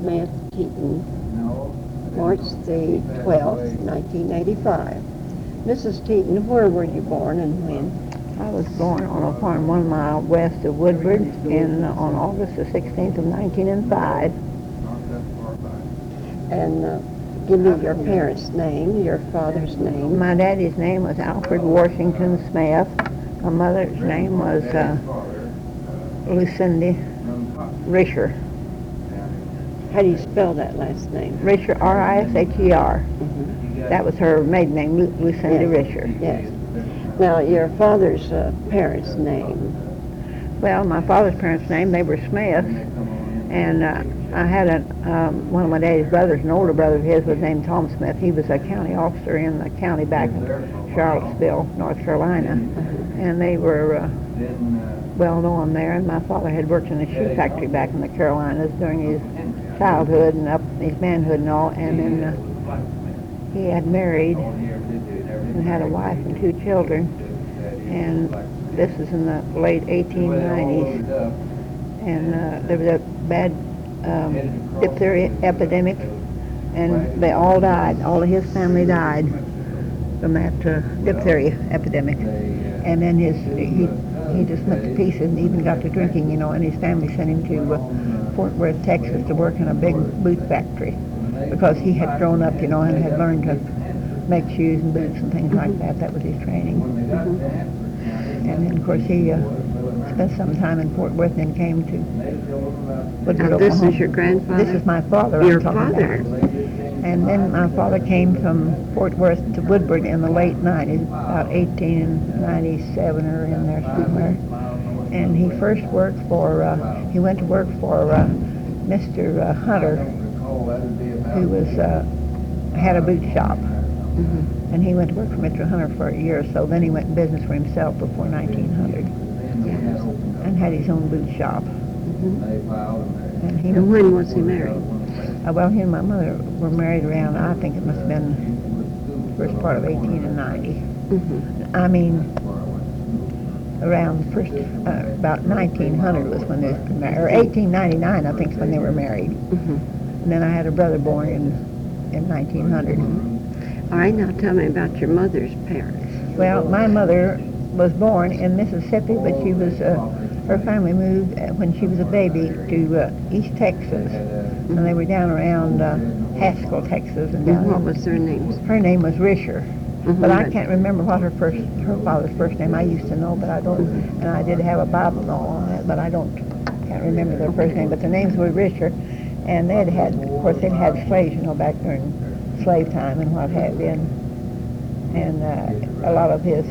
Smith Teten, March the 12th, 1985. Mrs. Teten, where were you born and when? I was born on a farm 1 mile west of Woodward on August the 16th of 1905. And give me your parents' name, your father's name. My daddy's name was Alfred Washington Smith. My mother's name was Lucinda Risher. How do you spell that last name? Risher, R-I-S-H-E-R. Mm-hmm. That was her maiden name, Lucinda Yes. Risher. Yes. Now, your father's parents' name. Well, my father's parents' name, they were Smith. And I had one of my daddy's brothers, an older brother of his, was named Tom Smith. He was a county officer in the county back in Charlottesville, North Carolina. And they were well known there. And my father had worked in a shoe factory back in the Carolinas during his childhood and up his manhood and all. And then he had married and had a wife and 2 children. And this is in the late 1890s. And there was a bad diphtheria epidemic, and they all died. All of his family died from that diphtheria epidemic. And then he just went to pieces and even got to drinking, you know, and his family sent him to Fort Worth, Texas to work in a big boot factory because he had grown up, you know, and had learned to make shoes and boots and things like that. That was his training. And then, of course, he spent some time in Fort Worth and then came to Woodward, Now, this Oklahoma. is your grandfather? This is my father. Your I'm talking father? about. And then my father came from Fort Worth to Woodward in the late 90s, about 1897 or in there somewhere. And he first worked for, he went to work for Mr. Hunter, who was, had a boot shop. And he went to work for Mr. Hunter for a year or so. Then he went in business for himself before 1900 and had his own boot shop. And when was he married? Well, he and my mother were married around, I think it must have been the first part of 1890. I mean, around the first, about 1900 was when they were married, or 1899 I think is when they were married. And then I had a brother born in 1900. All right, now tell me about your mother's parents. Well, my mother was born in Mississippi, but she was, her family moved when she was a baby to East Texas. And they were down around Haskell, Texas. And down What was their names? Her name was Risher. But I can't remember what her father's first name. I used to know, but I don't. And I did have a Bible on that, but I can't remember their first name. But their names were Risher. And they'd had, of course, they'd had slaves, you know, back during slave time and what have you. And a lot of his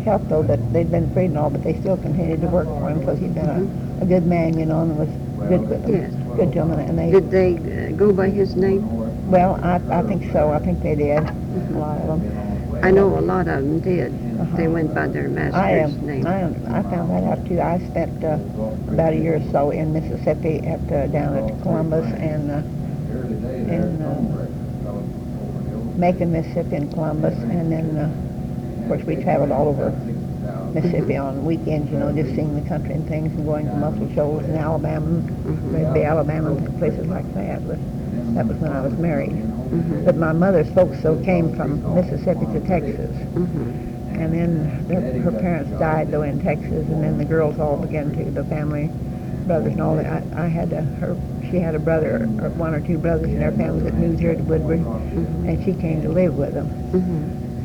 help, though, that they'd been freed and all, but they still continued to work for him because he'd been a good man, you know, and was good with them. Yes. Good to them. And they, Did they go by his name? well, I think so. I think they did, a lot of them. I know a lot of them did. They went by their master's name. I found that out, too. I spent about a year or so in Mississippi down at Columbus and Macon, Mississippi, and Columbus, and then, of course, we traveled all over Mississippi on weekends, you know, just seeing the country and things, and going to Muscle Shoals in Alabama, maybe Alabama, places like that. But that was when I was married. But my mother's folks so came from Mississippi to Texas, and then her parents died though in Texas, and then the girls all began to, the family, brothers and all that. She had a brother, or 1 or 2 brothers in their family that moved here to Woodward, and she came to live with them.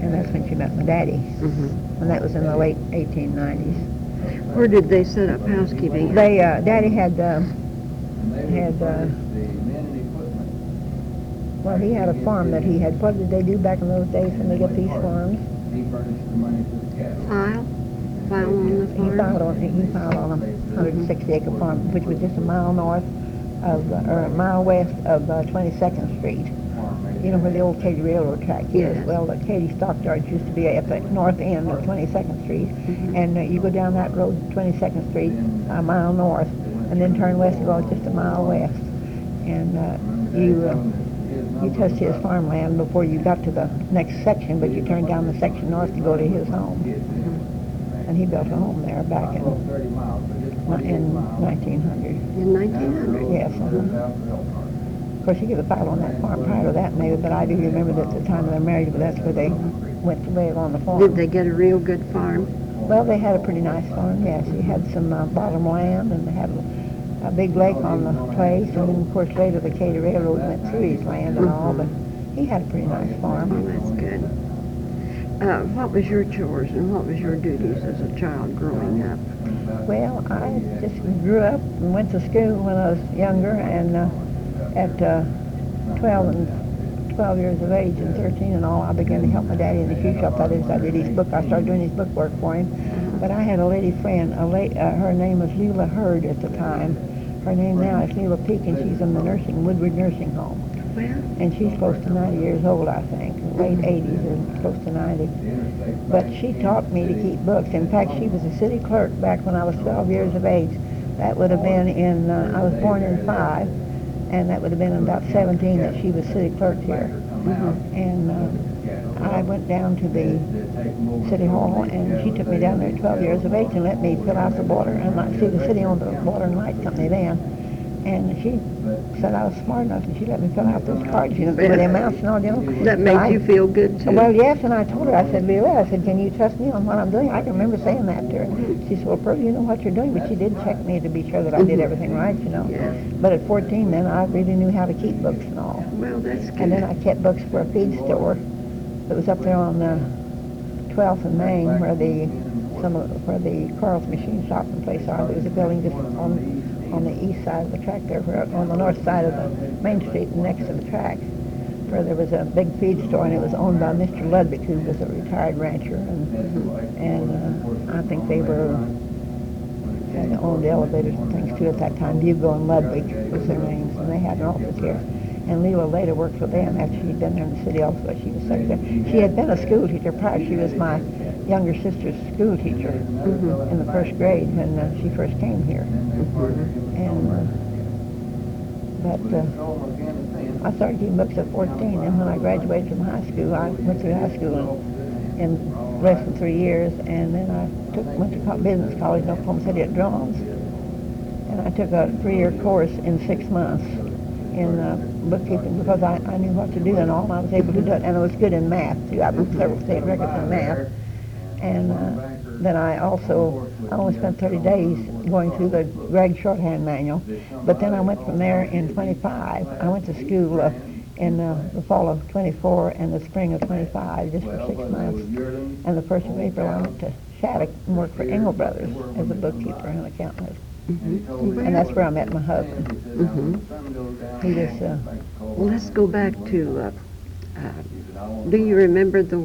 And that's when she met my daddy. And that was in the late 1890s. Where did they set up housekeeping? They, Daddy had well, he had a farm that he had. What did they do back in those days when they got these farms? File on the farm? He filed on a 160-acre farm, which was just a mile north of, or a mile west of 22nd Street. You know where the old Katy Railroad track is? Yes. Well, the Katy Stockyards used to be at the north end of 22nd Street. And you go down that road, 22nd Street, a mile north, and then turn west and go just a mile west. And you touched his farmland before you got to the next section, but you turned down the section north to go to his home. And he built a home there back in 1900. In 1900? Yes. Of course, he could have filed on that farm prior to that, maybe, but I do remember that at the time of their marriage, but that's where they went to live, on the farm. Did they get a real good farm? Well, they had a pretty nice farm, yes. He had some bottom land, and they had a big lake on the place, and then, of course, later the Katy Railroad went through his land and all, but he had a pretty nice farm. Oh, that's good. What was your chores and what was your duties as a child growing up? Well, I just grew up and went to school when I was younger, and at 12 years of age and 13 and all, I began to help my daddy in the shoe shop. That is, I started doing his book work for him. But I had a lady friend, her name was Leila Hurd at the time. Her name now is Leila Peak, and she's in the Woodward nursing home. Well, And she's close to 90 years old, I think, late 80s and close to 90. But she taught me to keep books. In fact, she was a city clerk back when I was 12 years of age. That would have been I was born in 5, and that would have been in about 17 that she was city clerk here. And I went down to the city hall, and she took me down there at 12 years of age and let me fill out the water, and see, the city owned the water and light company then. And she said I was smart enough, and she let me fill out those cards, with the amounts and all, that made you feel good, too? Well, yes, and I told her, I said, Leila, I said, can you trust me on what I'm doing? I can remember saying that to her. She said, well, Pearlie, you know what you're doing, but she did check me to be sure that I did everything right, Yes. But at 14, then, I really knew how to keep books and all. Well, that's good. And then I kept books for a feed store that was up there on 12th and Main, where the Carl's machine shop and place are. There was a building just on the east side of the track there, on the north side of the Main Street next to the tracks, where there was a big feed store, and it was owned by Mr. Ludwig, who was a retired rancher, and I think they had owned elevators and things too at that time. Bugle and Ludwig was their names, and they had an office here. And Leila later worked for them after she'd been there in the city also. She was secretary. She had been a school teacher prior. She was my younger sister's school teacher in the first grade when she first came here. But I started keeping books at 14, and when I graduated from high school, I went through high school in less than 3 years, and then I went to business college in Oklahoma City at Draughon, and I took a 3-year course in 6 months in bookkeeping because I knew what to do and all, and I was able to do it, and I was good in math too. I broke several state records in math, and then I only spent 30 days going through the Gregg shorthand manual, but then I went from there in 25. I went to school in the fall of 24 and the spring of 25, just for 6 months, and the 1st of April I went to Shattuck and worked for Engel Brothers as a bookkeeper and accountant. And that's where I met my husband. He was. Well, let's go back to. Do you remember the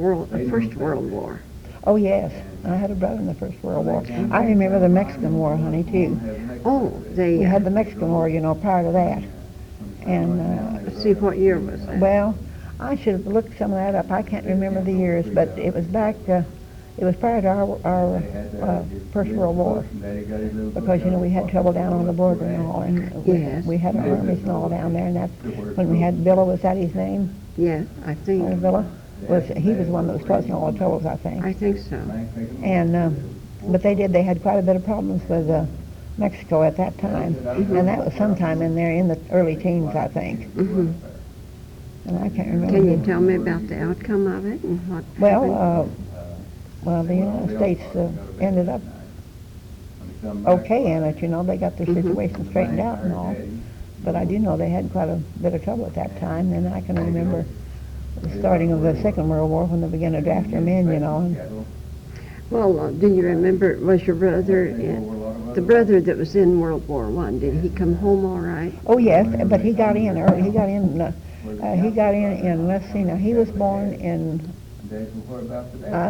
First World War? Oh yes, I had a brother in the First World War. I remember the Mexican War, honey, too. Oh, We had the Mexican War, prior to that. And let's see, what year was that? well, I should have looked some of that up. I can't remember the years, but it was back. It was prior to our First World War, because we had trouble down on the border and all, and we had our armies and all down there, and that's when we had Villa. Was that his name? Yeah, I think. Villa he was the one that was causing all the troubles, I think. I think so. And but they had quite a bit of problems with Mexico at that time, and that was sometime in there in the early teens, I think. And I can't remember. Can you tell me about the outcome of it and what happened? Well, the United States ended up okay in it, They got their situation straightened out and all. But I do know they had quite a bit of trouble at that time. And I can remember the starting of the Second World War when they began to draft their men, Well, do you remember, was your brother, the brother that was in World War I, did he come home all right? Oh, yes, but he got in early. He got in, let's see now, he was born in... I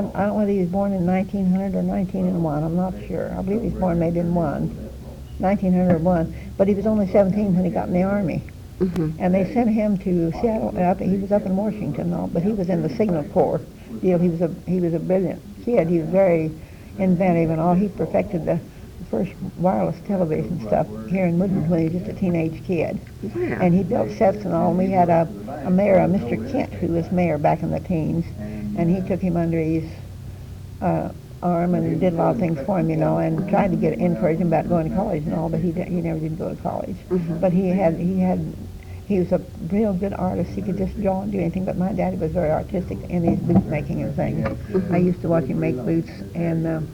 don't know whether he was born in 1900 or 1901. I'm not sure. I believe he was born maybe in 1901. But he was only 17 when he got in the Army. And they sent him to Seattle. He was up in Washington, but he was in the Signal Corps deal. He was a brilliant kid. He was very inventive and all. He perfected the first wireless television stuff here in Woodward when he was just a teenage kid. Yeah. And he built sets and all. And we had a mayor, Mr. Kent, who was mayor back in the teens. And he took him under his arm and did a lot of things for him, and tried to encourage him about going to college and all, but he never did go to college. But he had He was a real good artist. He could just draw and do anything, but my daddy was very artistic in his boot making and things. I used to watch him make boots, and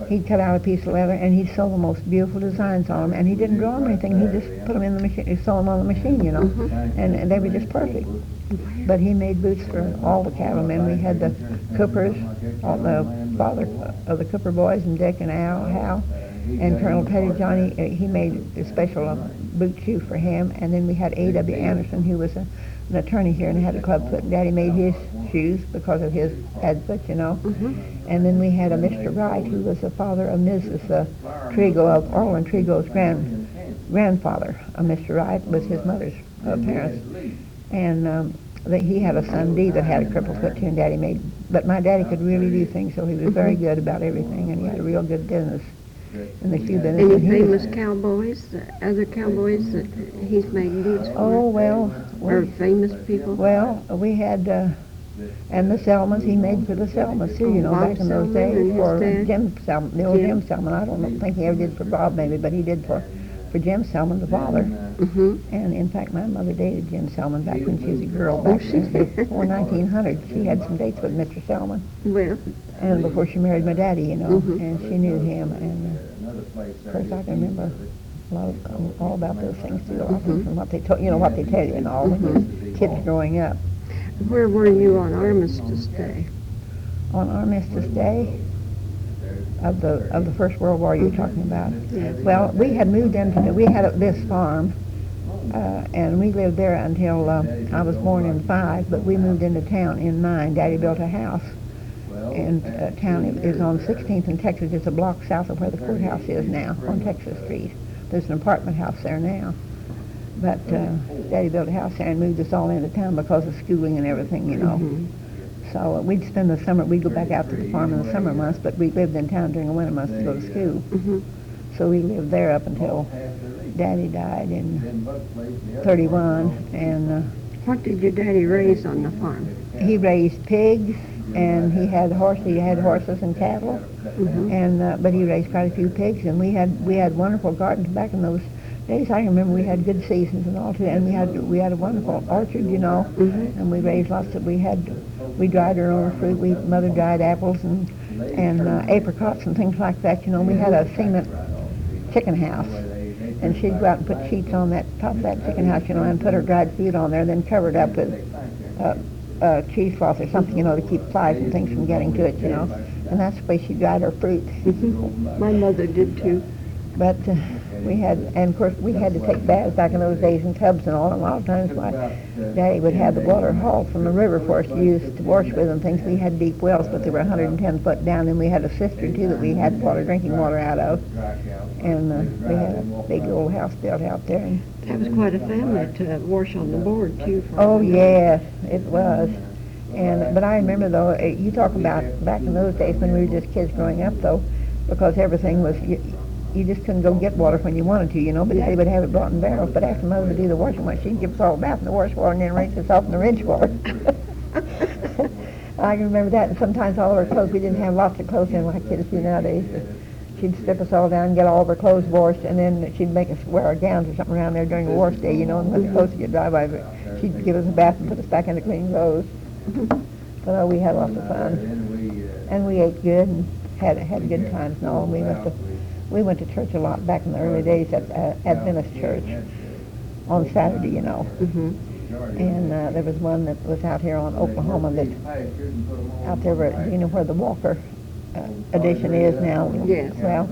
he'd cut out a piece of leather, and he'd sew the most beautiful designs on them, and he didn't draw them or anything. He just put them in the machine, he sew them on the machine, you know, and they were just perfect. But he made boots for all the cattlemen. We had the Coopers, all the father of the Cooper boys, and Dick and Hal, and Colonel Pettyjohn. He made a special boot shoe for him. And then we had A.W. Anderson, who was an attorney here and had a club foot. Daddy made his shoes because of his bad foot, you know. And then we had a Mr. Wright, who was the father of Mrs. Trigo, of Orland Trigo's grandfather. Mr. Wright was his mother's parents. And he had a son, D, that had a crippled foot too, and Daddy made. But my daddy could really do things, so he was very good about everything, and he had a real good business in the shoe business. Any famous cowboys, other cowboys that he's made boots for? Oh, well. Or famous people? Well, we had, and the Selmans, he made for the Selmans too, you know, Bob back in those Selman days. and For his dad? Jim Selman, the old Jim Selman. I don't think he ever did for Bob maybe, but he did for Jim Selman, the father. And in fact, my mother dated Jim Selman back when she was a girl, back before 1900. She had some dates with Mr. Selman. Well. And before she married my daddy, you know, and she knew him. And of course, I can remember a lot of, all about those things too, often from what they told, you know, what they tell you and all when you're kids growing up. Where were you on Armistice Day? On Armistice Day of the First World War you're talking about? Yes. Well, we had moved into, we had this farm, and we lived there until I was born in 5, but we moved into town in 9. Daddy built a house, and town is on 16th and Texas. It's a block south of where the courthouse is now, on Texas Street. There's an apartment house there now. But Daddy built a house there and moved us all into town because of schooling and everything, you know. So we'd spend the summer, we'd go back out to the farm in the summer months, but we lived in town during the winter months to go to school. So we lived there up until Daddy died in 31. And What did your daddy raise on the farm? he raised pigs, and he had horses and cattle, and but he raised quite a few pigs, and we had wonderful gardens back in those days. I remember we had good seasons and all too, and we had a wonderful orchard, you know, and we raised lots of, we dried our own fruit. Mother dried apples and apricots and things like that, you know. We had a cement chicken house, and she'd go out and put sheets on that top of that chicken house, you know, and put her dried food on there, then cover it up with cheesecloth or something, you know, to keep flies and things from getting to it, you know. And that's the way she dried her fruit. My mother did too. But we had, and of course we had to take baths back in those days in tubs and all. And a lot of times my daddy would have the water hauled from the river for us to use to wash with and things. We had deep wells, but they were 110 foot down, and we had a cistern too that we had drinking water out of. And we had a big old house built out there. And That was quite a family to wash on the board too. oh yes, it was. And but I remember though, you talk about back in those days when we were just kids growing up though, because everything was. You just couldn't go get water when you wanted to, you know, but Daddy would have it brought in barrels. But after Mother would do the washing, she'd give us all a bath in the wash water and then rinse us off in the rinse water. I can remember that, and sometimes all of our clothes, we didn't have lots of clothes in like kids do nowadays. She'd strip us all down and get all of our clothes washed, and then she'd make us wear our gowns or something around there during the wash day, you know, and when the clothes would get dry, she'd give us a bath and put us back into clean clothes. But we had lots of fun. And we ate good and had good times and all. We went to church a lot back in the early days at Adventist Church on Saturday, you know. And there was one that was out here on Oklahoma that out there where, you know, where the Walker addition is now. Yes. Well,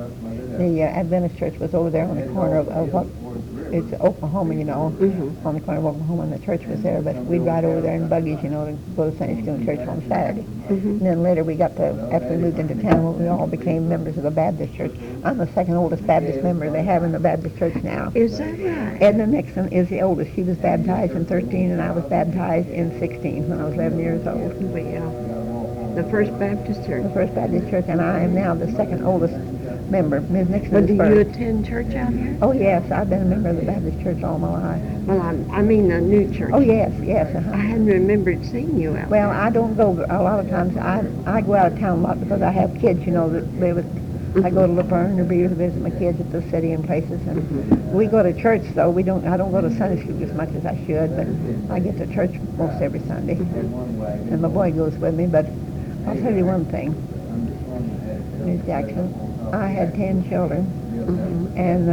the Adventist Church was over there on the corner of what it's Oklahoma, you know, on the corner of Oklahoma, and the church was there. But we'd ride over there in buggies, you know, to go to Sunday school and church on Saturday. And then later we got to, after we moved into town, we all became members of the Baptist church. I'm the second oldest Baptist member they have in the Baptist church now. Is that right? Edna Nixon is the oldest. She was baptized in 13, and I was baptized in 16 when I was 11 years old. Well, the First Baptist Church. The First Baptist Church, and I am now the second oldest member. Ms. Nixon But is do you first. attend church out here? Oh, yes, I've been a member of the Baptist church all my life. Well, I mean the new church. Oh, yes. I hadn't remembered seeing you out Well, I don't go a lot of times. I go out of town a lot because I have kids, you know, that live with I go to Laverne or Beaver to visit my kids at the city and places, and we go to church though. I don't go to Sunday school as much as I should, but I get to church most every Sunday, and my boy goes with me. But I'll tell you one thing, Ms. Jackson, I had 10 children, and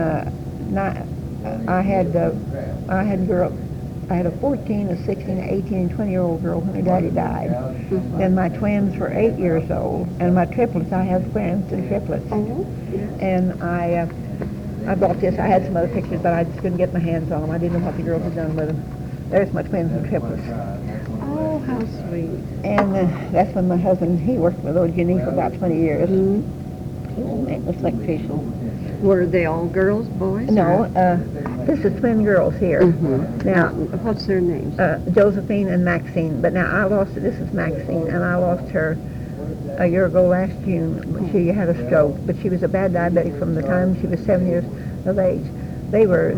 I had a 14, a 16, an 18, and 20-year-old girl when her daddy died. Then my twins were 8 years old, and my triplets, I have twins and triplets. And I bought this. I had some other pictures, but I just couldn't get my hands on them. I didn't know what the girls had done with them. There's my twins and triplets. Oh, how sweet. And that's when my husband, he worked with OG&E for about 20 years. He was a maintenance electrician. Were they all girls, boys? No, this is twin girls here. Now, what's their names? Josephine and Maxine. But now this is Maxine, and I lost her a year ago last June. She had a stroke, but she was a bad diabetic from the time she was 7 years of age. They were,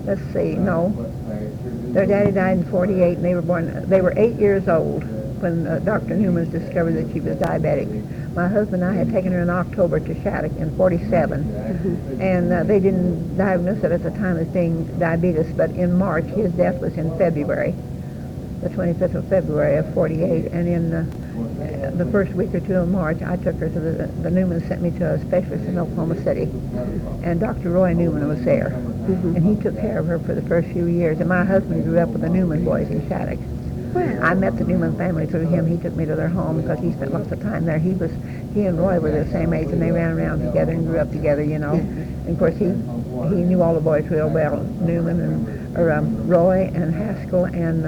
let's see, no. Their daddy died in 48, and they were 8 years old when Dr. Newman discovered that she was diabetic. My husband and I had taken her in October to Shattuck in 47, and they didn't diagnose it at the time as being diabetes, but in March, his death was in February, the 25th of February of 48, and in the first week or two of March, I took her to the Newman sent me to a specialist in Oklahoma City, and Dr. Roy Newman was there, and he took care of her for the first few years, and my husband grew up with the Newman boys in Shattuck. I met the Newman family through him. He took me to their home because he spent lots of time there. He and Roy were the same age, and they ran around together and grew up together, you know. And of course, he knew all the boys real well, Newman and Roy and Haskell and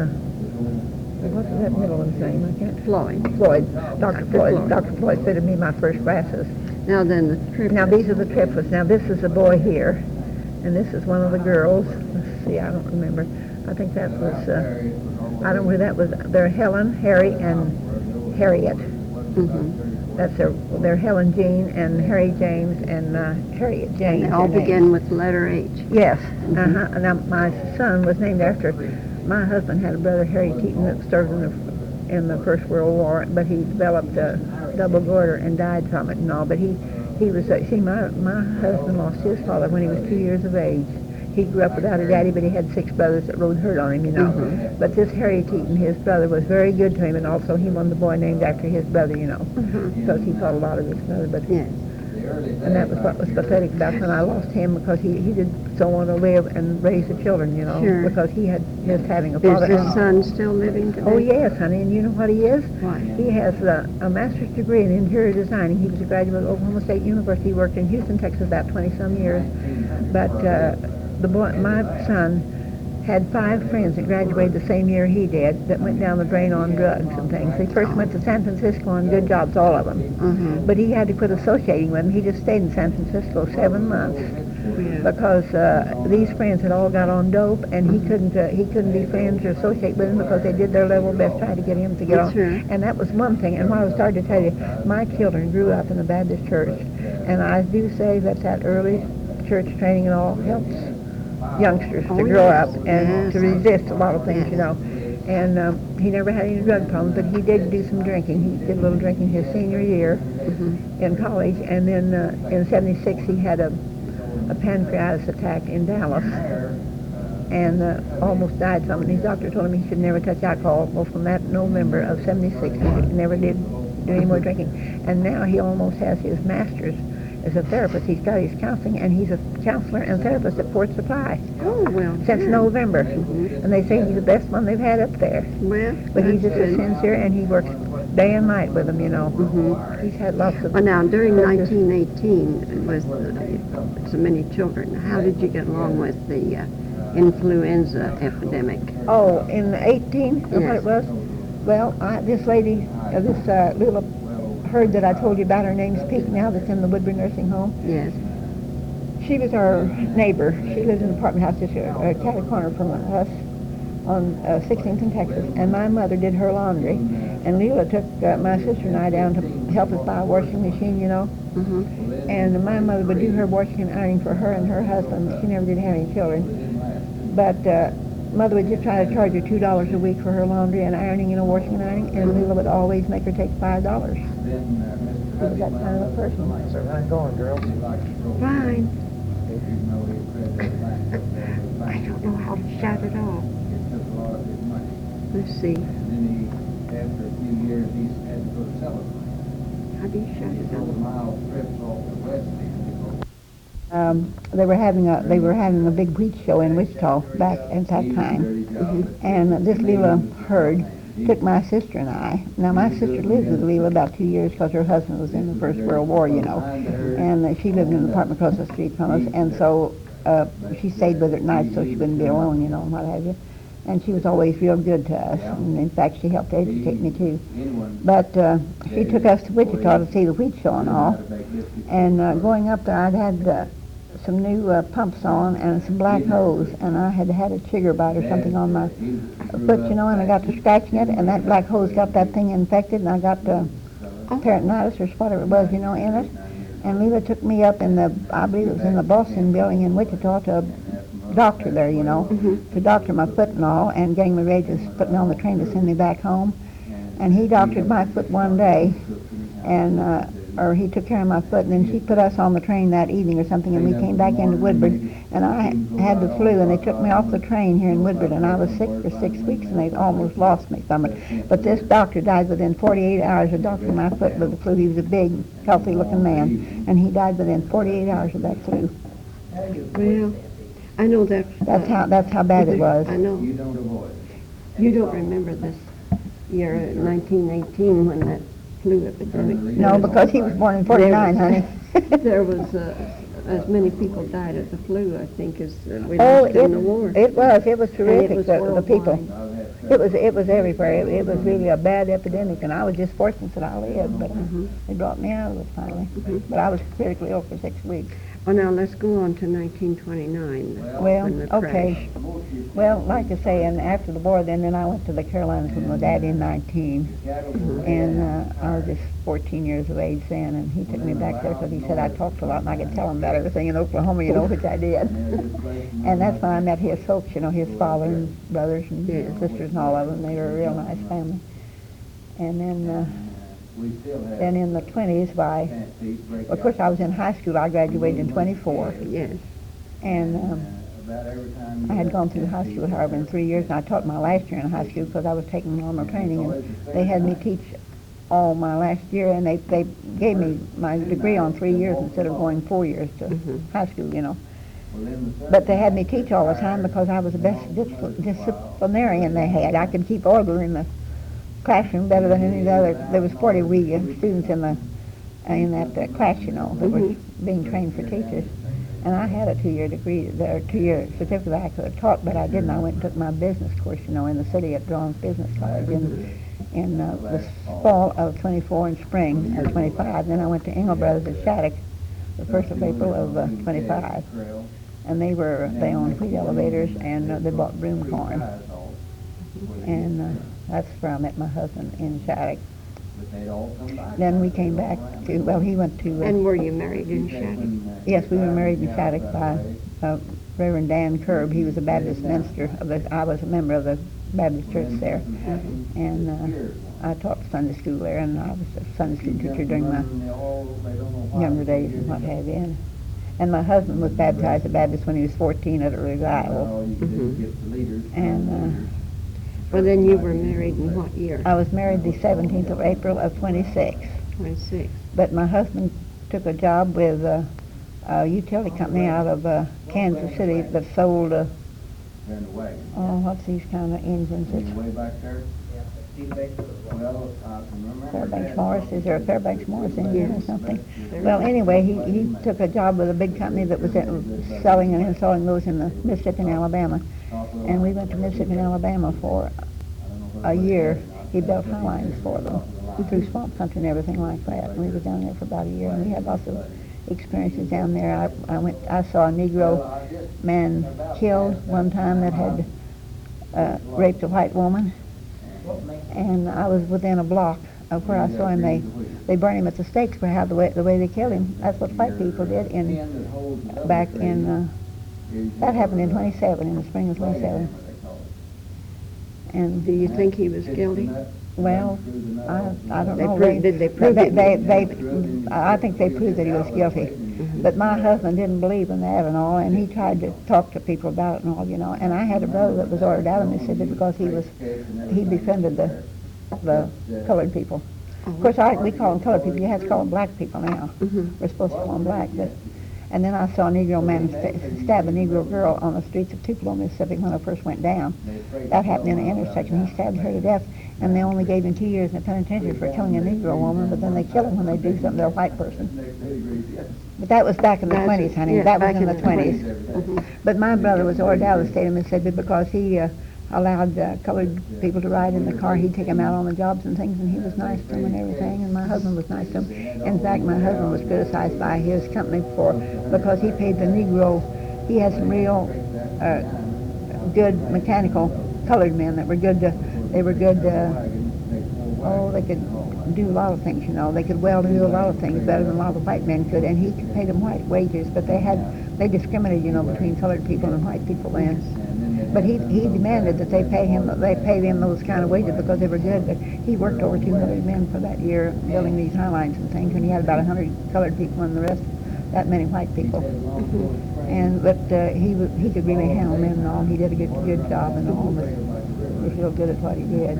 what's that middle one's name? I can't. Floyd. Dr. Floyd. Dr. Floyd fitted me my first glasses. Now then, the triplets. Now these are the triplets. Now this is a boy here, and this is one of the girls. Let's see, I don't remember. I think that was. I don't know who that was. They're Helen, Harry, and Harriet. That's they're Helen Jean and Harry James and Harriet Jane. They all begin with the letter H. Yes. Now my son was named after. My husband had a brother, Harry Teten, that served in the First World War, but he developed a double goiter and died from it and all. But he was. See, my husband lost his father when he was 2 years of age. He grew up without a daddy, but he had 6 brothers that rode herd on him, you know. But this Harry Teten, his brother, was very good to him, and also he wanted the boy named after his brother, you know, because he thought a lot of his brother. But and that was what was pathetic about when I lost him, because he did so want to live and raise the children, you know, because he had missed having a father. Is his son still living today? Oh, yes, honey, and you know what he is? What? He has a master's degree in interior design. He was a graduate of Oklahoma State University. He worked in Houston, Texas about 20-some years. But my son had 5 friends that graduated the same year he did that went down the drain on drugs and things. They first went to San Francisco on good jobs, all of them. But he had to quit associating with them. He just stayed in San Francisco 7 months because these friends had all got on dope, and he couldn't be friends or associate with them because they did their level best trying to get him to get on. And that was one thing. And what I was starting to tell you, my children grew up in the Baptist church, and I do say that early church training and all helps youngsters to grow up and to resist a lot of things, you know. And he never had any drug problems, but he did do some drinking. He did a little drinking his senior year in college, and then in 76 he had a pancreatitis attack in Dallas and almost died from it. His doctor told him he should never touch alcohol. Well, from that November of 76, he never did do any more drinking. And now he almost has his master's as a therapist. He's got his counseling, and he's a counselor and therapist at Fort Supply. Oh, well. Since November. And they say he's the best one they've had up there. Well, but he's just as sincere, and he works day and night with them, you know. He's had lots of... Well, now, during 1918, with so many children, how did you get along with the influenza epidemic? Oh, in 18? What it was? Well, this lady, this little herd that I told you about, her name's Pete now, that's in the Woodward nursing home. Yes. She was our neighbor. She lived in an apartment house just a catty corner from us on 16th and Texas, and my mother did her laundry, and Leela took my sister and I down to help us buy a washing machine, you know. And my mother would do her washing and ironing for her and her husband. She never did have any children. But Mother would just try to charge her $2 a week for her laundry and ironing, washing and ironing, and Leela would always make her take $5. She was that kind of a person. So how's it going, girls? Fine. I don't know how to shout it off. Let's see. After a few years, he had to go to Celebrate. How do you shout it off? Mile trips off the west end. They were having a big wheat show in Wichita back at that time, and this Leela herd took my sister and I. Now my sister lived with Leela about 2 years because her husband was in the First World War, and she lived in an apartment across the street from us, and so she stayed with her at night so she wouldn't be alone, and what have you. And she was always real good to us, and in fact she helped educate me too. But she took us to Wichita to see the wheat show and all, and going up there I'd had some new pumps on and some black hose, and I had had a chigger bite or something on my foot, and I got to scratching it, and that black hose got that thing infected, and I got peritonitis or whatever it was, in it. And Leela took me up in I believe it was in the Boston building in Wichita to a doctor there, to doctor my foot and all, and getting me ready to put me on the train to send me back home. And he doctored my foot one day, and or he took care of my foot, and then she put us on the train that evening or something, and we came back into Woodward, and I had the flu, and they took me off the train here in Woodward, and I was sick for 6 weeks, and they almost lost me from it. But this doctor died within 48 hours of doctoring my foot with the flu. He was a big, healthy-looking man, and he died within 48 hours of that flu. Well, I know That's how bad it was. I know. You don't remember this year, 1918, when that flu epidemic. No, because he was born in 49, honey. There was as many people died of the flu, I think, as we lost in the war. It was terrific. And it was the people. worldwide. It was everywhere. It was really a bad epidemic, and I was just fortunate that I lived, but they brought me out of it finally. But I was critically ill for 6 weeks. Well, now let's go on to 1929. Well, when the okay. crash. Well, like I say, and after the war, then I went to the Carolinas with my dad in 19, and I was just 14 years of age then, and he took me back there because he said I talked a lot and I could tell him about everything in Oklahoma, which I did. And that's when I met his folks, his father and brothers and sisters and all of them. They were a real nice family. And then in the 20s, of course I was in high school. I graduated in 24. Yes. And I had gone through high school, however, in 3 years, and I taught my last year in high school because I was taking normal training, and they had me teach all my last year, and they gave me my degree on 3 years instead of going 4 years to high school, But they had me teach all the time because I was the best disciplinarian they had. I could keep order in the classroom better than any other. There was 40 students in that class, that were being trained for teachers. And I had a 2-year degree, or 2-year certificate that I could have taught, but I didn't. I went and took my business course, in the city at Draughon's Business College in the fall of 24 and spring of 25. Then I went to Engel Brothers at Shattuck the 1st of April of 25. And they owned wheat elevators, and they bought broom corn. And that's where I met my husband in Shattuck. Then we came back to, he went to... And were you married in Shattuck? Yes, we were married in Shattuck by Reverend Dan Kerb. He was a Baptist minister. I was a member of the Baptist church there. And I taught Sunday school there, and I was a Sunday school teacher during my younger days and what have you. And my husband was baptized a Baptist when he was 14 at a revival. And... well, then you were married in what year? I was married the 17th of April of 26. 26. But my husband took a job with a utility company out of Kansas City that sold, what's these kind of engines? Fairbanks Morris. Is there a Fairbanks Morris engine or something? Well, anyway, he took a job with a big company that was selling and installing those in the Mississippi and Alabama. And we went to Mississippi and Alabama for a year. He built high lines for them through swamp country and everything like that. And we were down there for about a year, and we had lots of experiences down there. I saw a Negro man killed one time that had raped a white woman, and I was within a block of where I saw him. They burned him at the stakes for the way they killed him. That's what white people did back in. That happened in 27, in the spring of 27. And Do you think he was guilty? well, I don't know. Did they prove it? I think they proved that he was guilty. But my husband didn't believe in that and all, and he tried to talk to people about it and all, you know. And I had a brother that was ordered out of Mississippi because he befriended the colored people. Of course, we call them colored people. You have to call them black people now. We're supposed to call them black. And then I saw a Negro man stab a Negro girl on the streets of Tupelo, Mississippi when I first went down. That happened in the intersection. He stabbed her to death, and they only gave him 2 years in the penitentiary for killing a Negro woman, but then they kill them when they do something to a white person. But that was back in the 20s, honey. Yeah, that was back in the in the 20s. 20s. But my brother was ordered out of the state of Mississippi because he allowed colored people to ride in the car. He'd take them out on the jobs and things, and he was nice to them and everything, and my husband was nice to him. In fact, my husband was criticized by his company because he paid the Negro. He had some real good mechanical colored men that were good. They were good. They could do a lot of things, you know. They could weld and do a lot of things better than a lot of the white men could, and he could pay them white wages, but they discriminated, you know, between colored people and white people then. But he demanded that they pay him those kind of wages because they were good. But he worked over 200 men for that year building these high lines and things, and he had about 100 colored people and the rest, that many white people. But he could really handle men and all. He did a good job and all. He was real good at what he did.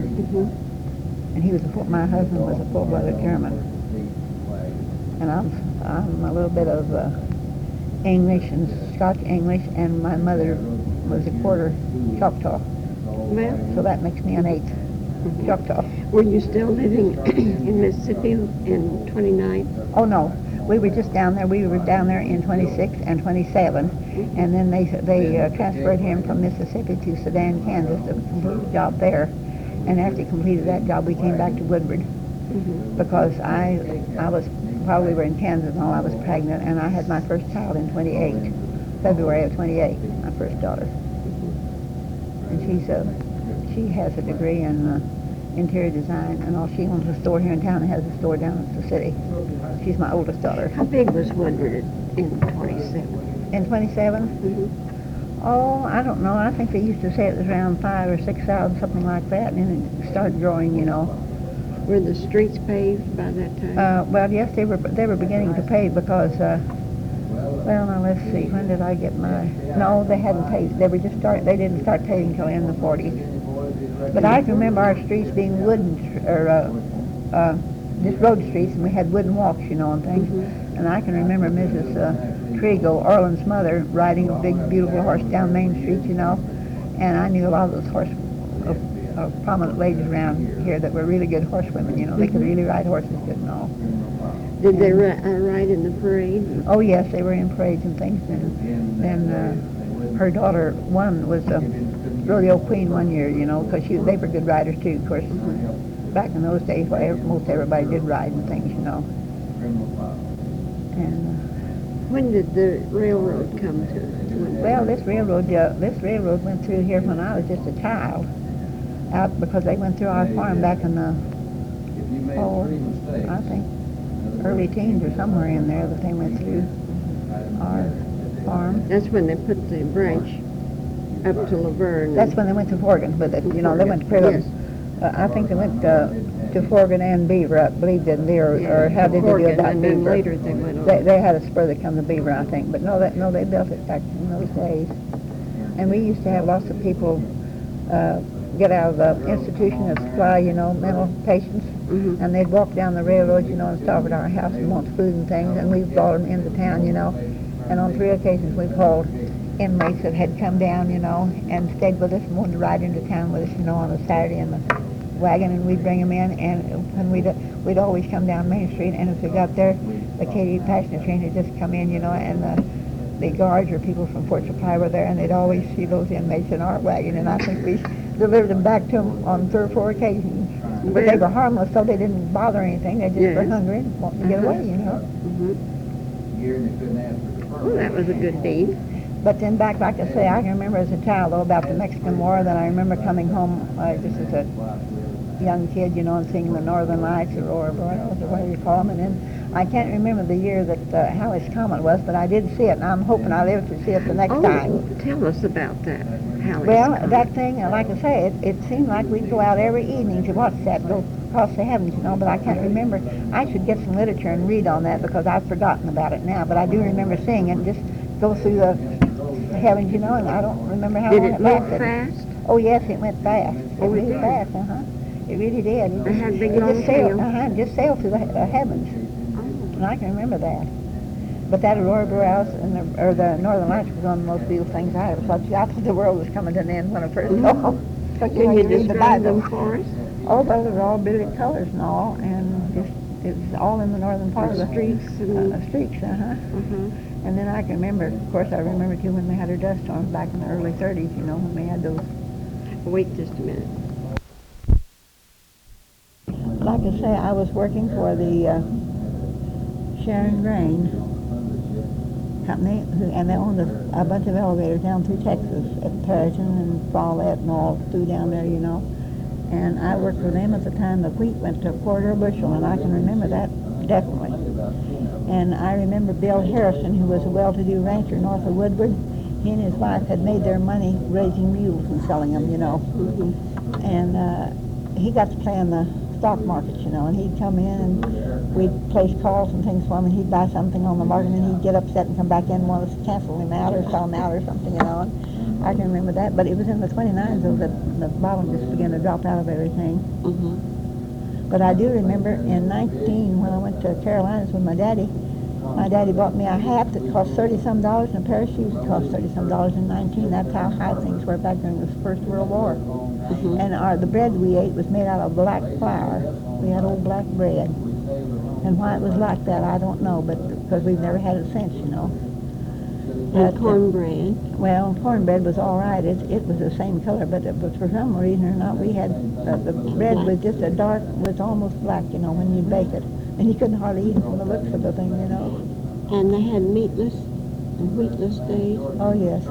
And my husband was a full-blooded German. And I'm a little bit of English and Scotch English, and my mother was a quarter Choctaw. Well, So that makes me an eighth Choctaw. were you still living in Mississippi in 29? Oh no, we were just down there. We were down there in 26 and 27, and then they transferred him from Mississippi to Sedan, Kansas to complete a job there. And after he completed that job, we came back to Woodward because we were in Kansas and all. I was pregnant, and I had my first child in 28, February of 28, my first daughter. And she has a degree in interior design and all. She owns a store here in town and has a store down in the city. She's my oldest daughter. How big was Woodward in 27? In 27? Oh, I don't know. I think they used to say it was around 5,000 or 6,000, something like that, and then it started growing, you know. Were the streets paved by that time? Well, yes, they were beginning to pave because, well, now let's see, when did I get my, no, they hadn't paved. They didn't start paving until in the 40s. But I can remember our streets being just road streets, and we had wooden walks, you know, and things. And I can remember Mrs. Trigo, Orland's mother, riding a big, beautiful horse down Main Street, you know. And I knew a lot of those prominent ladies around here that were really good horsewomen, you know. They could really ride horses good and all. Did they ride in the parade? Oh, yes, they were in parades and things. And then her daughter, one was a rodeo queen one year, you know, because they were good riders, too, of course. Back in those days, most everybody did ride and things, you know. And when did the railroad come to? Well, this railroad went through here when I was just a child, out because they went through our farm back in the, I think, early teens or somewhere in there that they went through our farm. That's when they put the branch up to Laverne. That's when they went to Forgan with it. You know, they went to Pridham. Yes. I think they went to Forgan and Beaver, I believe, didn't they? Or how did they do about and Beaver? then later they went on. They had a spur that come to Beaver, I think. But no, they built it back in those days. And we used to have lots of people get out of the institution of supply, you know, mental patients. And they'd walk down the railroad, you know, and stop at our house and want food and things. And we brought them into town, you know. And on 3 occasions we called inmates that had come down, you know, and stayed with us and wanted to ride into town with us, you know, on a Saturday in the wagon, and we'd bring them in, and when we'd always come down Main Street, and as we got there, the Katy passenger train had just come in, you know, and the guards or people from Fort Supply were there, and they'd always see those inmates in our wagon, and I think we delivered them back to them on 3 or 4 occasions. But they were harmless, so they didn't bother anything. They just were hungry and wanted to get away, you know. Well, that was a good deed. But then back, like I say, I can remember as a child, though, about the Mexican War, that I remember coming home just as a young kid, you know, and seeing the Northern Lights or whatever you call them. And then I can't remember the year that Halley's Comet was, but I did see it, and I'm hoping I live to see it the next time. Tell us about that, Halley's Well, Comet. that thing, like I say, it seemed like we'd go out every evening to watch that go across the heavens, you know, but I can't remember. I should get some literature and read on that because I've forgotten about it now, but I do remember seeing it just go through the heavens, you know, and I don't remember how long it lasted. Did it move fast? Oh, yes, it went fast. Oh, it it moved did? fast, It really did. It had big it long just sailed, tail? just sailed through the heavens. And I can remember that. But that aurora borealis or the northern lights was one of the most beautiful things I ever saw. I thought the world was coming to an end when I first saw them. Can you describe them for us? Oh, those were all brilliant colors and all, and just it was all in the northern part of the streaks. Streaks, And then I can remember, of course, I remember too when they had their dust storms back in the early 30s, you know, when they had those. Wait just a minute. Like I say, I was working for the Sharon Grain Company, and they owned a bunch of elevators down through Texas at Persian and Follett and all through down there, you know. And I worked for them at the time the wheat went to $1/4 a bushel, and I can remember that definitely. And I remember Bill Harrison, who was a well-to-do rancher north of Woodward. He and his wife had made their money raising mules and selling them, you know. And he got to play in the stock markets, you know, and he'd come in and we'd place calls and things for him, and he'd buy something on the market, and he'd get upset and come back in and want us to cancel him out or sell him out or something, you know. And I can remember that, but it was in the 29s that the bottom just began to drop out of everything. But I do remember in 19, when I went to Carolinas with my daddy bought me a hat that cost $30-some and a pair of shoes that cost $30-some in 19. That's how high things were back during the First World War. And the bread we ate was made out of black flour. We had old black bread. And why it was like that, I don't know, but because we've never had it since, you know. And cornbread. Well, cornbread was all right. It was the same color, but for some reason or not, we had the bread was just was almost black, you know, when you bake it. And you couldn't hardly eat it from the looks of the thing, you know. And they had meatless and wheatless days. Oh, yes.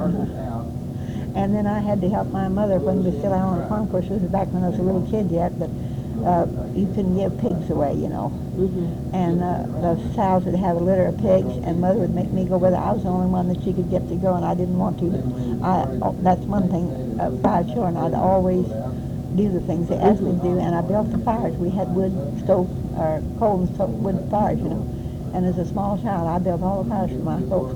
And then I had to help my mother when we were still out on the farm. Of course, this was back when I was a little kid yet, but you couldn't give pigs away, you know. And the sows would have a litter of pigs, and Mother would make me go with her. I was the only one that she could get to go, and I didn't want to. That's one thing, 5 children, I'd always do the things they asked me to do, and I built the fires. We had wood stove, or coal and stove, wood fires, you know. And as a small child, I built all the fires for my folks.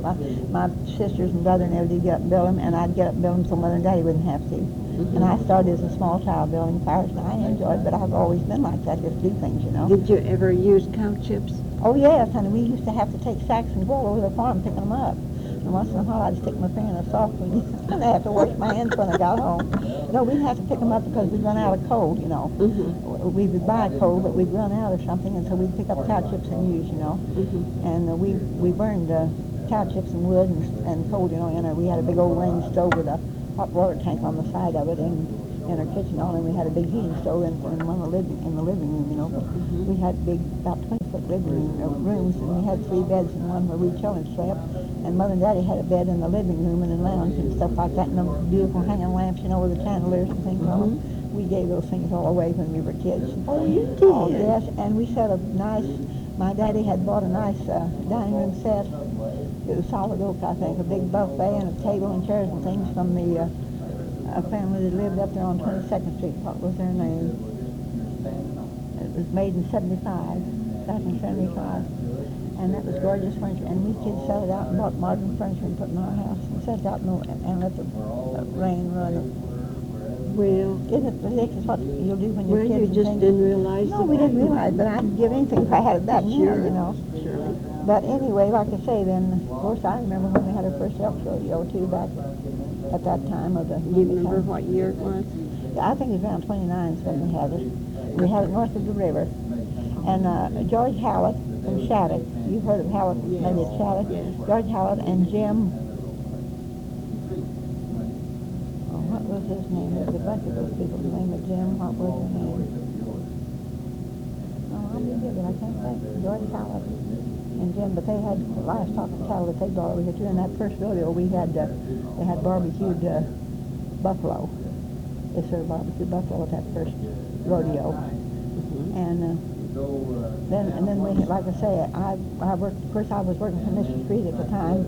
My sisters and brother never did get up and build them, and I'd get up and build them so Mother and Daddy wouldn't have to. And I started as a small child building fires, and I enjoyed it, but I've always been like that, just do things, you know. Did you ever use cow chips? Oh, yes, honey. We used to have to take sacks and go all over the farm picking them up. And once in a while, I'd stick my finger in a soft one, and I had to wash my hands when I got home. No, we'd have to pick them up because we'd run out of coal, you know. We would buy coal, but we'd run out or something, and so we'd pick up cow chips and use, you know. And we burned cow chips and wood and coal, you know, in we had a big old range stove with a hot water tank on the side of it in our kitchen, and we had a big heating stove in the living room, you know. We had big, about 20-foot living rooms, and we had 3 beds and one where we children slept. And Mother and Daddy had a bed in the living room and in lounge and stuff like that, and the beautiful hanging lamps, you know, with the chandeliers and things on them. We gave those things all away when we were kids. Oh, you did? Oh, yes, and we set my daddy had bought a nice dining room set. It was solid oak, I think, a big buffet and a table and chairs and things from the a family that lived up there on 22nd Street. What was their name? It was made in 75, back in 75. And that was gorgeous furniture. And we kids set it out and bought modern furniture and put it in our house. And set it out and let the rain run it. Well, isn't it ridiculous what you'll do when you're kids? Well, you just didn't realize. No, we didn't realize, but I'd give anything if I had it back then, you know. Sure. But anyway, like I say, then, of course, I remember when we had our first elk rodeo, too, back at that time of the... Do you remember what year it was? Yeah, I think it was around 29 when we had it. We had it north of the river. And George Hallett from Shattuck, you've heard of Hallett, yes. Maybe it's Shattuck? Yes. George Hallett and Jim... Oh, what was his name? There's a bunch of those people. The name of Jim, what was his name? Oh, I'll be good, but I can't think. George Hallett and Jim, but they had livestock and cattle that they brought over here too. In that first rodeo, they had barbecued buffalo. They served barbecued buffalo at that first rodeo. And then we, like I say, I worked, of course I was working for Mr. Street at the time,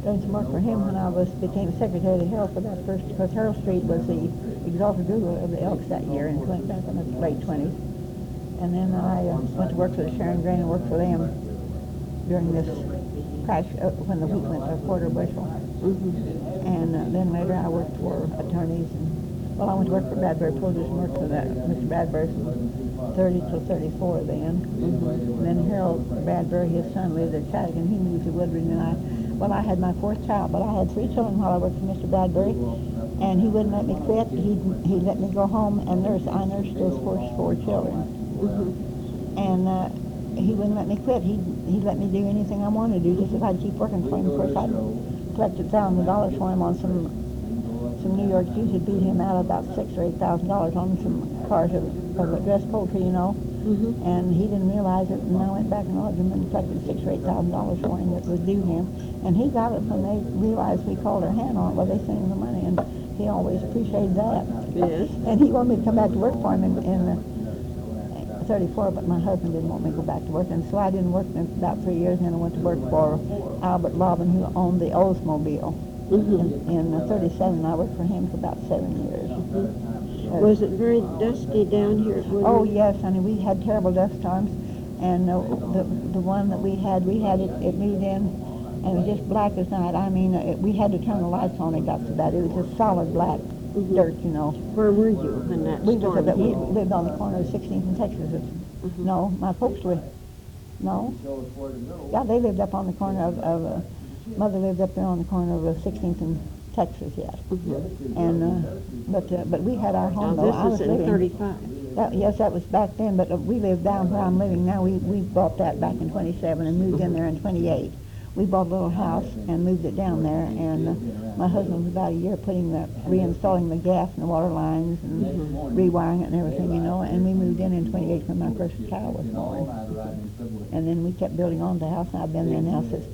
doing some work for him when I became Secretary of Health for that first, because Harold Street was the exalted ruler of the Elks that year, and went back in the late 20s. And then I went to work for the Sharon Grain and worked for them during this crash when the wheat went to a quarter bushel. And then later I worked for attorneys. And, well, I went to work for Bradbury Produce and worked for that Mr. Bradbury from 30 till 34 then. And then Harold Bradbury, his son, lived at Chattanooga. He moved to Woodward, and I had my fourth child, but I had 3 children while I worked for Mr. Bradbury, and he wouldn't let me quit. He'd let me go home and nurse. I nursed those first 4 children. And he wouldn't let me quit. He'd let me do anything I wanted to do, just if I'd keep working for him. Of course, I'd collected $1,000 for him on some New York Jews who'd beat him out about $6,000 or $8,000 on some cars of dressed poultry, you know. And he didn't realize it, and I went back and ordered him and collected $6,000 or $8,000 for him that was due him. And he got it when they realized we called our hand on it. Well, they sent him the money, and he always appreciated that. Yes. And he wanted me to come back to work for him in 34, but my husband didn't want me to go back to work, and so I didn't work in about 3 years, and then I went to work for Albert Lobbin, who owned the Oldsmobile. In 37, I worked for him for about 7 years. Was it very dusty down here at Woodward? Oh yes, honey, we had terrible dust storms, and the one that we had it moved in, and it was just black as night. I mean, we had to turn the lights on. It got so bad. It was just solid black dirt, you know. Where were you when that storm hit? We lived on the corner of 16th and Texas. No, my folks were. No. Yeah, they lived up on the corner of Mother lived up there on the corner of 16th and Texas, yes. And but we had our home. Now, this is in 35. Yes, that was back then. But we lived down where I'm living now. We bought that back in 27 and moved in there in 28. We bought a little house and moved it down there, and my husband was about a year reinstalling the gas and the water lines and rewiring it and everything, you know, and we moved in 28 when my first child was born. And then we kept building on the house, and I've been there now since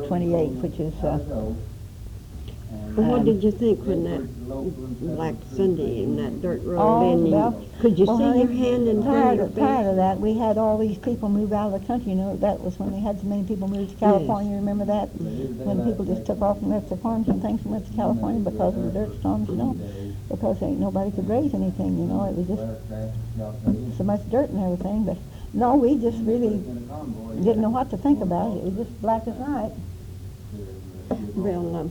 28, which is... What did you think when that Black Sunday and that dirt road could you see honey, your hand in front of your face? Prior to that, we had all these people move out of the country. You know, that was when we had so many people move to California. Yes. Remember that? When people just took off and left their farms and things and went to California because of the dirt storms, you know, because ain't nobody could raise anything, you know. It was just so much dirt and everything. But no, we just really didn't know what to think about it. It was just black as night. Well,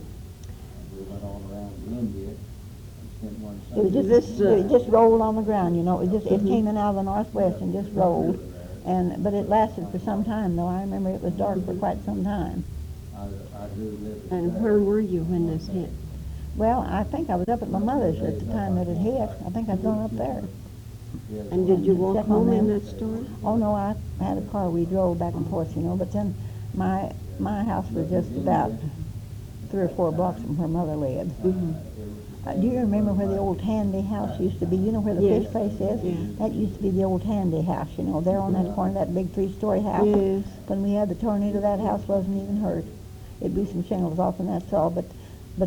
it just rolled on the ground, you know. It came in out of the northwest and just rolled, but it lasted for some time, though. I remember it was dark for quite some time. And where were you when this hit? Well, I think I was up at my mother's at the time that it hit. I think I'd gone up there. And did you walk home in that storm? Oh no, I had a car. We drove back and forth, you know. But then my house was just about 3 or 4 blocks from where Mother lived. Do you remember where the old Tandy house used to be? You know where the fish place is? Yes. That used to be the old Tandy house, you know, there on that corner, that big 3-story house. Yes. When we had the tornado, that house wasn't even hurt. It blew some shingles off and that's all, but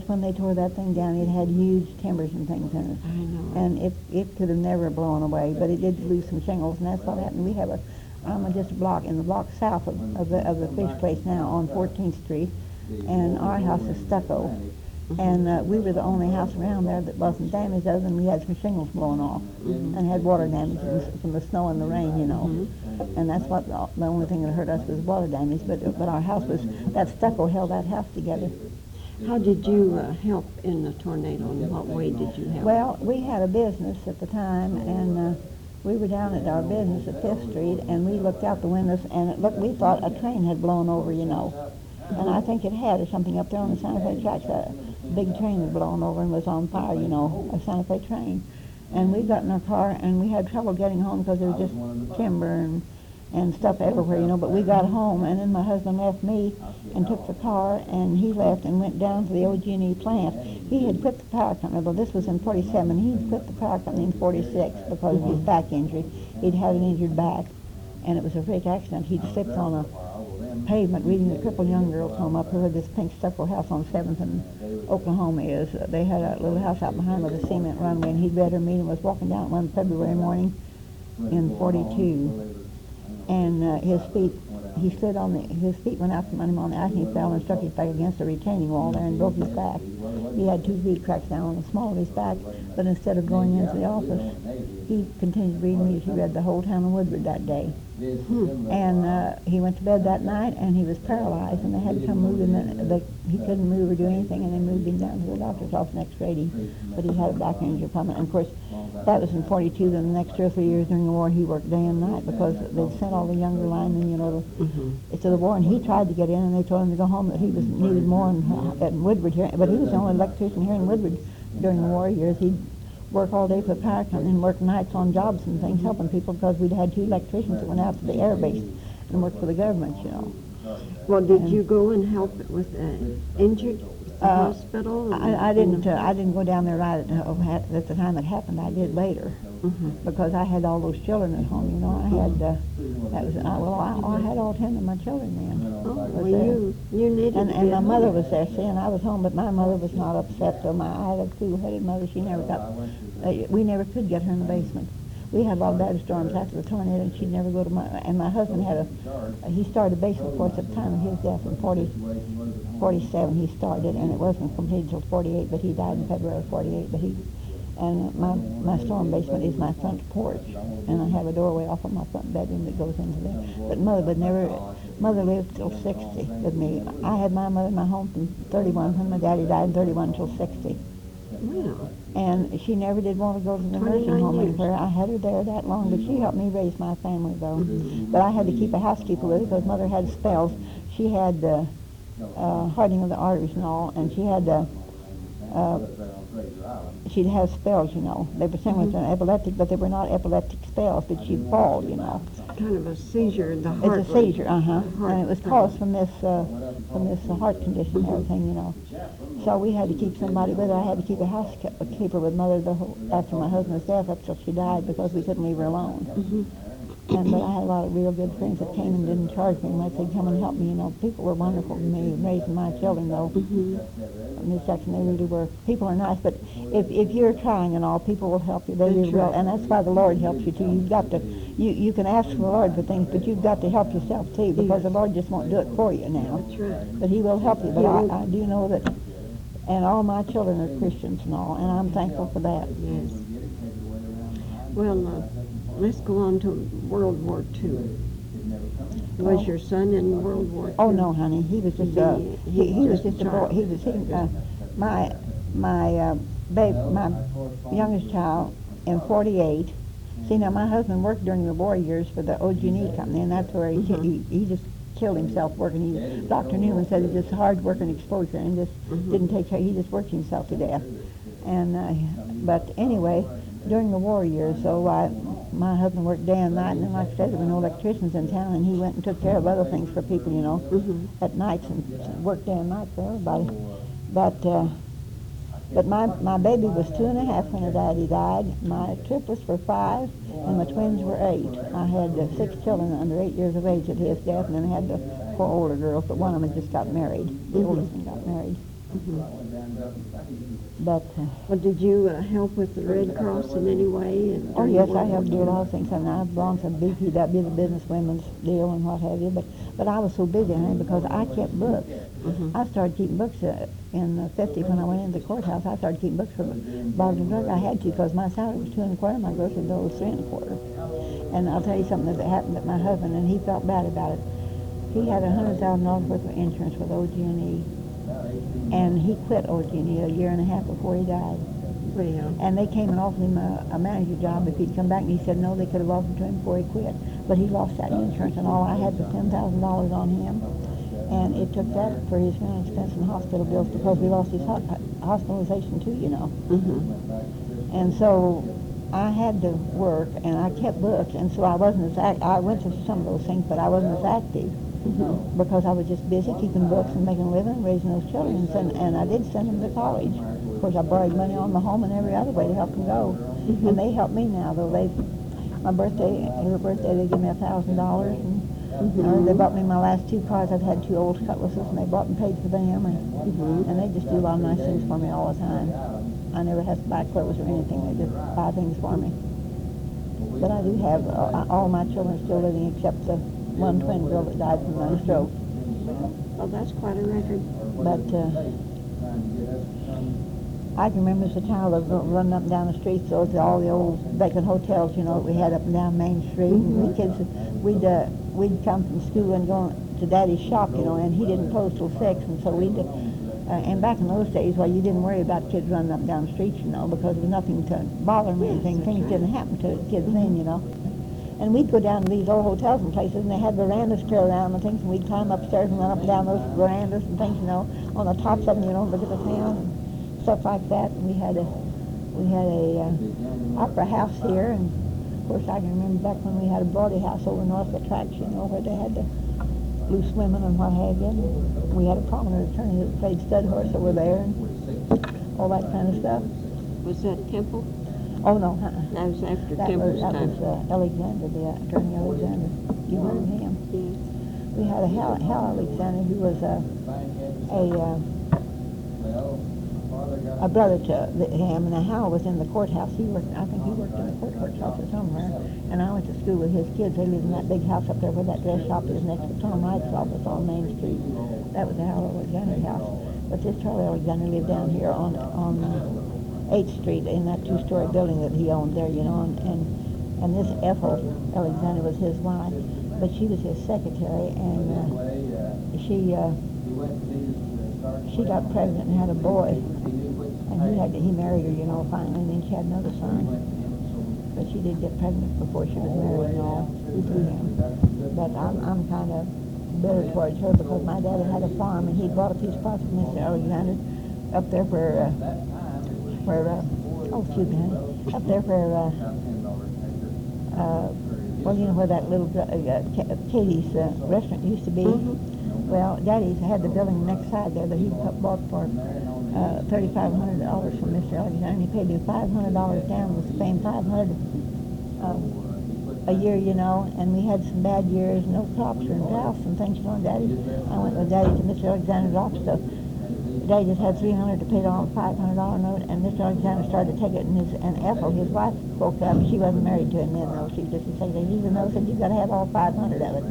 when they tore that thing down, it had huge timbers and things in it. I know. And it could have never blown away, but it did lose some shingles, and that's what happened. We have I'm just a block, in the block south of the fish place now on 14th Street, and our house is stucco. And we were the only house around there that wasn't damaged, other than we had some shingles blown off and had water damage from the snow and the rain, you know. And that's what the only thing that hurt us was water damage. But our house that stucco held that house together. How did you help in the tornado? In what way did you help? Well, we had a business at the time, and we were down at our business at 5th Street, and we looked out the windows, and we thought a train had blown over, you know. And I think it had, or something up there on the Santa Fe tracks. A big train had blown over and was on fire, you know, a Santa Fe train. And we got in our car, and we had trouble getting home because there was just timber and stuff everywhere, you know. But we got home, and then my husband left me and took the car, and he left and went down to the OG&E plant. He had quit the power company. Well, this was in 47. He'd quit the power company in 46 because of his back injury. He'd had an injured back, and it was a freak accident. He'd slipped on a pavement reading the crippled young girls home up here. This pink stucco house on 7th and Oklahoma is. They had a little house out behind with a cement runway, and he'd read her meeting, was walking down one February morning in 42. and he stood on his feet went out from under him on the ice, and he fell and struck his back against the retaining wall there and broke his back. He had 2 feet cracks down on the small of his back, but instead of going into the office, he continued reading me. He read the whole town of Woodward that day. And he went to bed that night, and he was paralyzed, and they had to come move him. He couldn't move or do anything, and they moved him down to the doctor's office and x-rayed him. But he had a back injury from it. And of course, that was in 42. Then the next 2 or 3 years during the war, he worked day and night because they sent all the younger linemen, to the war. And he tried to get in, and they told him to go home, that he was needed more at Woodward here. But he was the only electrician here in Woodward during the war years. He'd work all day for the power company and work nights on jobs and things, helping people, because we'd had 2 electricians that went out to the air base and worked for the government, Well, did you go and help with injured at the hospital? I didn't go down there right at the time it happened. I did later, because I had all those children at home. I had I had all 10 of my children then. Oh, well, you needed and my mother was there. See, and I was home, but my mother was not upset. So I had a cool-headed mother. She never got. We never could get her in the basement. We had a lot of bad storms after the tornado, and she'd never go to and my husband had he started basement course at the time of his death in 47 he started, and it wasn't completed until 48, but he died in February of 48. And my storm basement is my front porch, and I have a doorway off of my front bedroom that goes into there. But mother lived till 60 with me. I had my mother in my home from 31, when my daddy died in 31, till 60. Wow. And she never did want to go to the nursing home anywhere. I had her there that long, but she helped me raise my family, though. But I had to keep a housekeeper with her because Mother had spells. She had hardening of the arteries and all, and she had she'd have spells, They were saying was epileptic, but they were not epileptic spells, but she'd fall, Kind of a seizure, the heart. It's a seizure, and it was caused from this heart condition and everything, So we had to keep somebody with her. I had to keep a housekeeper with Mother after my husband's death up till she died, because we couldn't leave her alone. But I had a lot of real good friends that came and didn't charge me much. They'd come and help me. People were wonderful to me, raising my children, though. Miss Jackson, they really were. People are nice, but if you're trying and all, people will help you. They really will, and that's why the Lord helps you too. You've got to, you can ask the Lord for things, but you've got to help yourself too, because the Lord just won't do it for you now. That's right. But He will help you. But I do know that, and all my children are Christians and all, and I'm thankful for that. Yes. Well, let's go on to World War II. Was your son in World War II? Oh no, honey. He was just he was just a boy. My youngest child in 48. See, now my husband worked during the war years for the OG&E company, and that's where he just killed himself working. Dr. Newman said he just hard working exposure and just didn't take care. He just worked himself to death. And but anyway, during the war years, my husband worked day and night, and then, like I said, there were no electricians in town, and he went and took care of other things for people, at nights, and worked day and night for everybody. But my baby was 2.5 when her daddy died. My triplets were 5, and my twins were 8. I had 6 children under 8 years of age at his death, and then I had the 4 older girls, but one of them had just got married. The oldest one got married. But well, did you help with the Red Cross in any way? Oh yes, I helped do a lot of things, and I've belonged to BPW, the Business Women's Deal and what have you. But I was so busy, honey, because I kept books. I started keeping books in 50 when I went into the courthouse. I started keeping books for Bob's and Drug. I had to, because my salary was 2.25, my grocery bill was 3.25. And I'll tell you something that happened with my husband, and he felt bad about it. He had $100,000 worth of insurance with OG&E. And he quit OG&E a year and a half before he died. Well. And they came and offered him a manager job if he'd come back, and he said no, they could have offered to him before he quit. But he lost that insurance, and all I had was $10,000 on him. And it took that for his funeral expense and hospital bills, because we lost his hospitalization too, And so I had to work, and I kept books, and so I wasn't as I went to some of those things, but I wasn't as active. Because I was just busy keeping books and making a living and raising those children, and I did send them to college. Of course, I borrowed money on the home and every other way to help them go. And they help me now, though. Her birthday, they give me $1,000, and they bought me my last 2 cars. I've had 2 old cutlasses, and they bought and paid for them, and they just do a lot of nice things for me all the time. I never have to buy clothes or anything. They just buy things for me. But I do have all my children still living except the one twin girl that died from a stroke. Well, that's quite a record. But I can remember as a child of running up and down the streets, those all the old vacant hotels, you know, that we had up and down Main Street. And we kids, we'd come from school and go to Daddy's shop, you know, and he didn't close till 6, and so we'd. And back in those days, well, you didn't worry about kids running up and down the streets, you know, because there was nothing to bother them or anything. Things didn't happen to kids then, you know. And we'd go down to these old hotels and places, and they had verandas clear around and things, and we'd climb upstairs and run up and down those verandas and things, you know, on the tops of them, you know, look at the town and stuff like that. And we had a opera house here, and of course I can remember back when we had a Brody house over north of the tracks, you know, where they had the blue swimming and what have you. And we had a prominent attorney that played stud horse over there and all that kind of stuff. Was that Temple? Oh, no, That was after that Temple's was time. Alexander, the attorney Alexander. You heard of him? Yes. We had a Hal Alexander who was a brother to him, and Hal was in the courthouse. I think he worked in the courthouse or somewhere. And I went to school with his kids. They lived in that big house up there where that dress shop is next to Tom Wright's office on Main Street. That was the Hal Alexander house. But this Charlie Alexander lived down here on 8th Street in that two-story building that he owned there, you know, and this Ethel Alexander was his wife, but she was his secretary, and she got pregnant and had a boy, and he married her, you know, finally, and then she had another son, but she did get pregnant before she was married and all to him. But I'm kind of bitter towards her because my dad had a farm, and he bought a piece of property from Mr. Alexander up there where up there where, well, you know where that little Katie's restaurant used to be. Well, Daddy had the building next side there that he bought for $3,500 from Mr. Alexander. He paid me $500 down, was paying $500 a year, you know, and we had some bad years, no crops or droughts and things, you know. I went with Daddy to Mr. Alexander's office. So Daddy just had $300 to pay on a $500 note, and Mr. Alexander started to take it, and Ethel, his wife, spoke up. She wasn't married to him then, though. She was just a secretary. He said, you've got to have all 500 of it.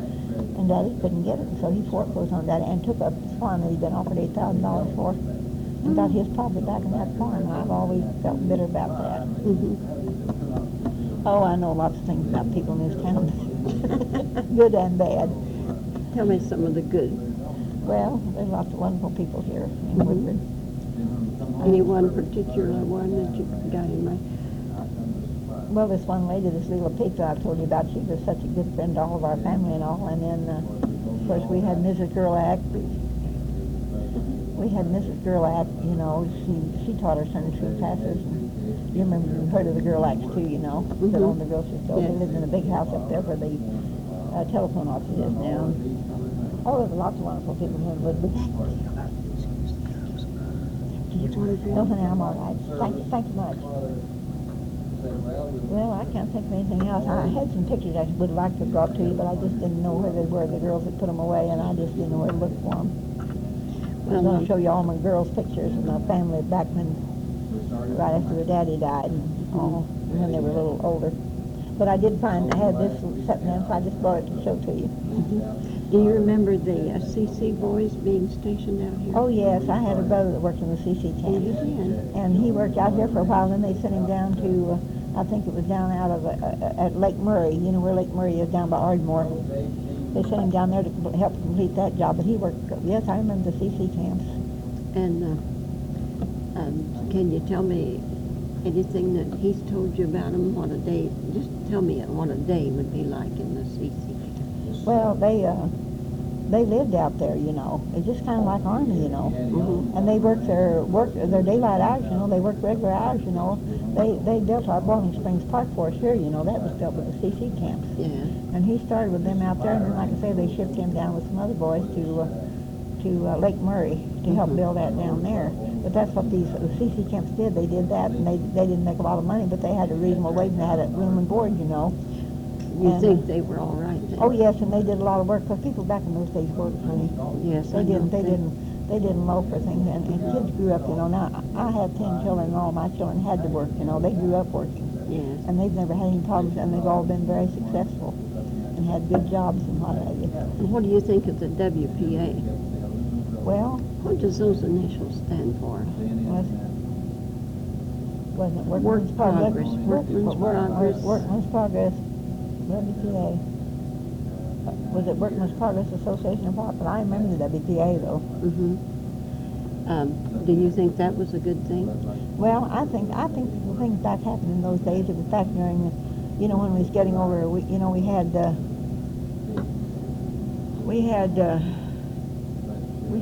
And Daddy couldn't get it, so he foreclosed on Daddy and took up his farm that he'd been offered $8,000 for and got his property back in that farm. I've always felt bitter about that. Oh, I know lots of things about people in this town, good and bad. Tell me some of the good. Well, there's lots of wonderful people here in Woodward. Any one particular one that you got in mind? Well, this one lady, this little pig that I told you about, she was such a good friend to all of our family and all. And then, of course, we had Mrs. Gerlach. We had Mrs. Gerlach, you know, she taught our Sunday school classes. You remember, you heard of the Gerlachs too, you know, that owned the grocery store. They lived in a big house up there where the telephone office is now. Oh, there's lots of wonderful people here in Woodward. No, honey, I'm all right. Thank you much. Well, I can't think of anything else. I had some pictures I would like to have brought to you, but I just didn't know where they were. The girls had put them away, and I just didn't know where to look for them. I'm going to show you all my girls' pictures and my family back when, right after their daddy died, and all, when they were a little older. But I did find I had this sitting there, so I just brought it to show to you. Do you remember the CC boys being stationed out here? Oh, yes. I had a brother that worked in the CC camp. And he worked out here for a while, then they sent him down to, I think it was down out of, at Lake Murray. You know where Lake Murray is, down by Ardmore. They sent him down there to help complete that job, but he worked, yes, I remember the CC camps. And can you tell me anything that he's told you about them, what a day, just tell me what a day would be like in the CC camp. Well, they lived out there, you know. It's just kind of like Army, you know. And they worked their daylight hours, you know. They worked regular hours, you know. They built our Bowling Springs Park for us here, you know. That was built with the CC camps. Yeah. And he started with them out there, and then, like I say, they shipped him down with some other boys to Lake Murray to help build that down there. But that's what these CC camps did. They did that, and they didn't make a lot of money, but they had a reasonable wage, and they had a room and board, you know. You think they were all right then? Oh yes, and they did a lot of work, because people back in those days worked, honey. Yes, They didn't loaf for things, and kids grew up, you know. Now, I have 10 children, and all my children had to work, you know. They grew up working. Yes. And they've never had any problems, and they've all been very successful and had good jobs and what have you. And what do you think of the WPA? Well, What does those initials stand for? wasn't it Work Workman's progress, Workman's Progress. Workman's Progress, WPA. Was it Workman's Progress Association or what? But I remember the WPA though. Mm-hmm. Do you think that was a good thing? Well, I think the things back happened in those days. It was back during, when we was getting over, we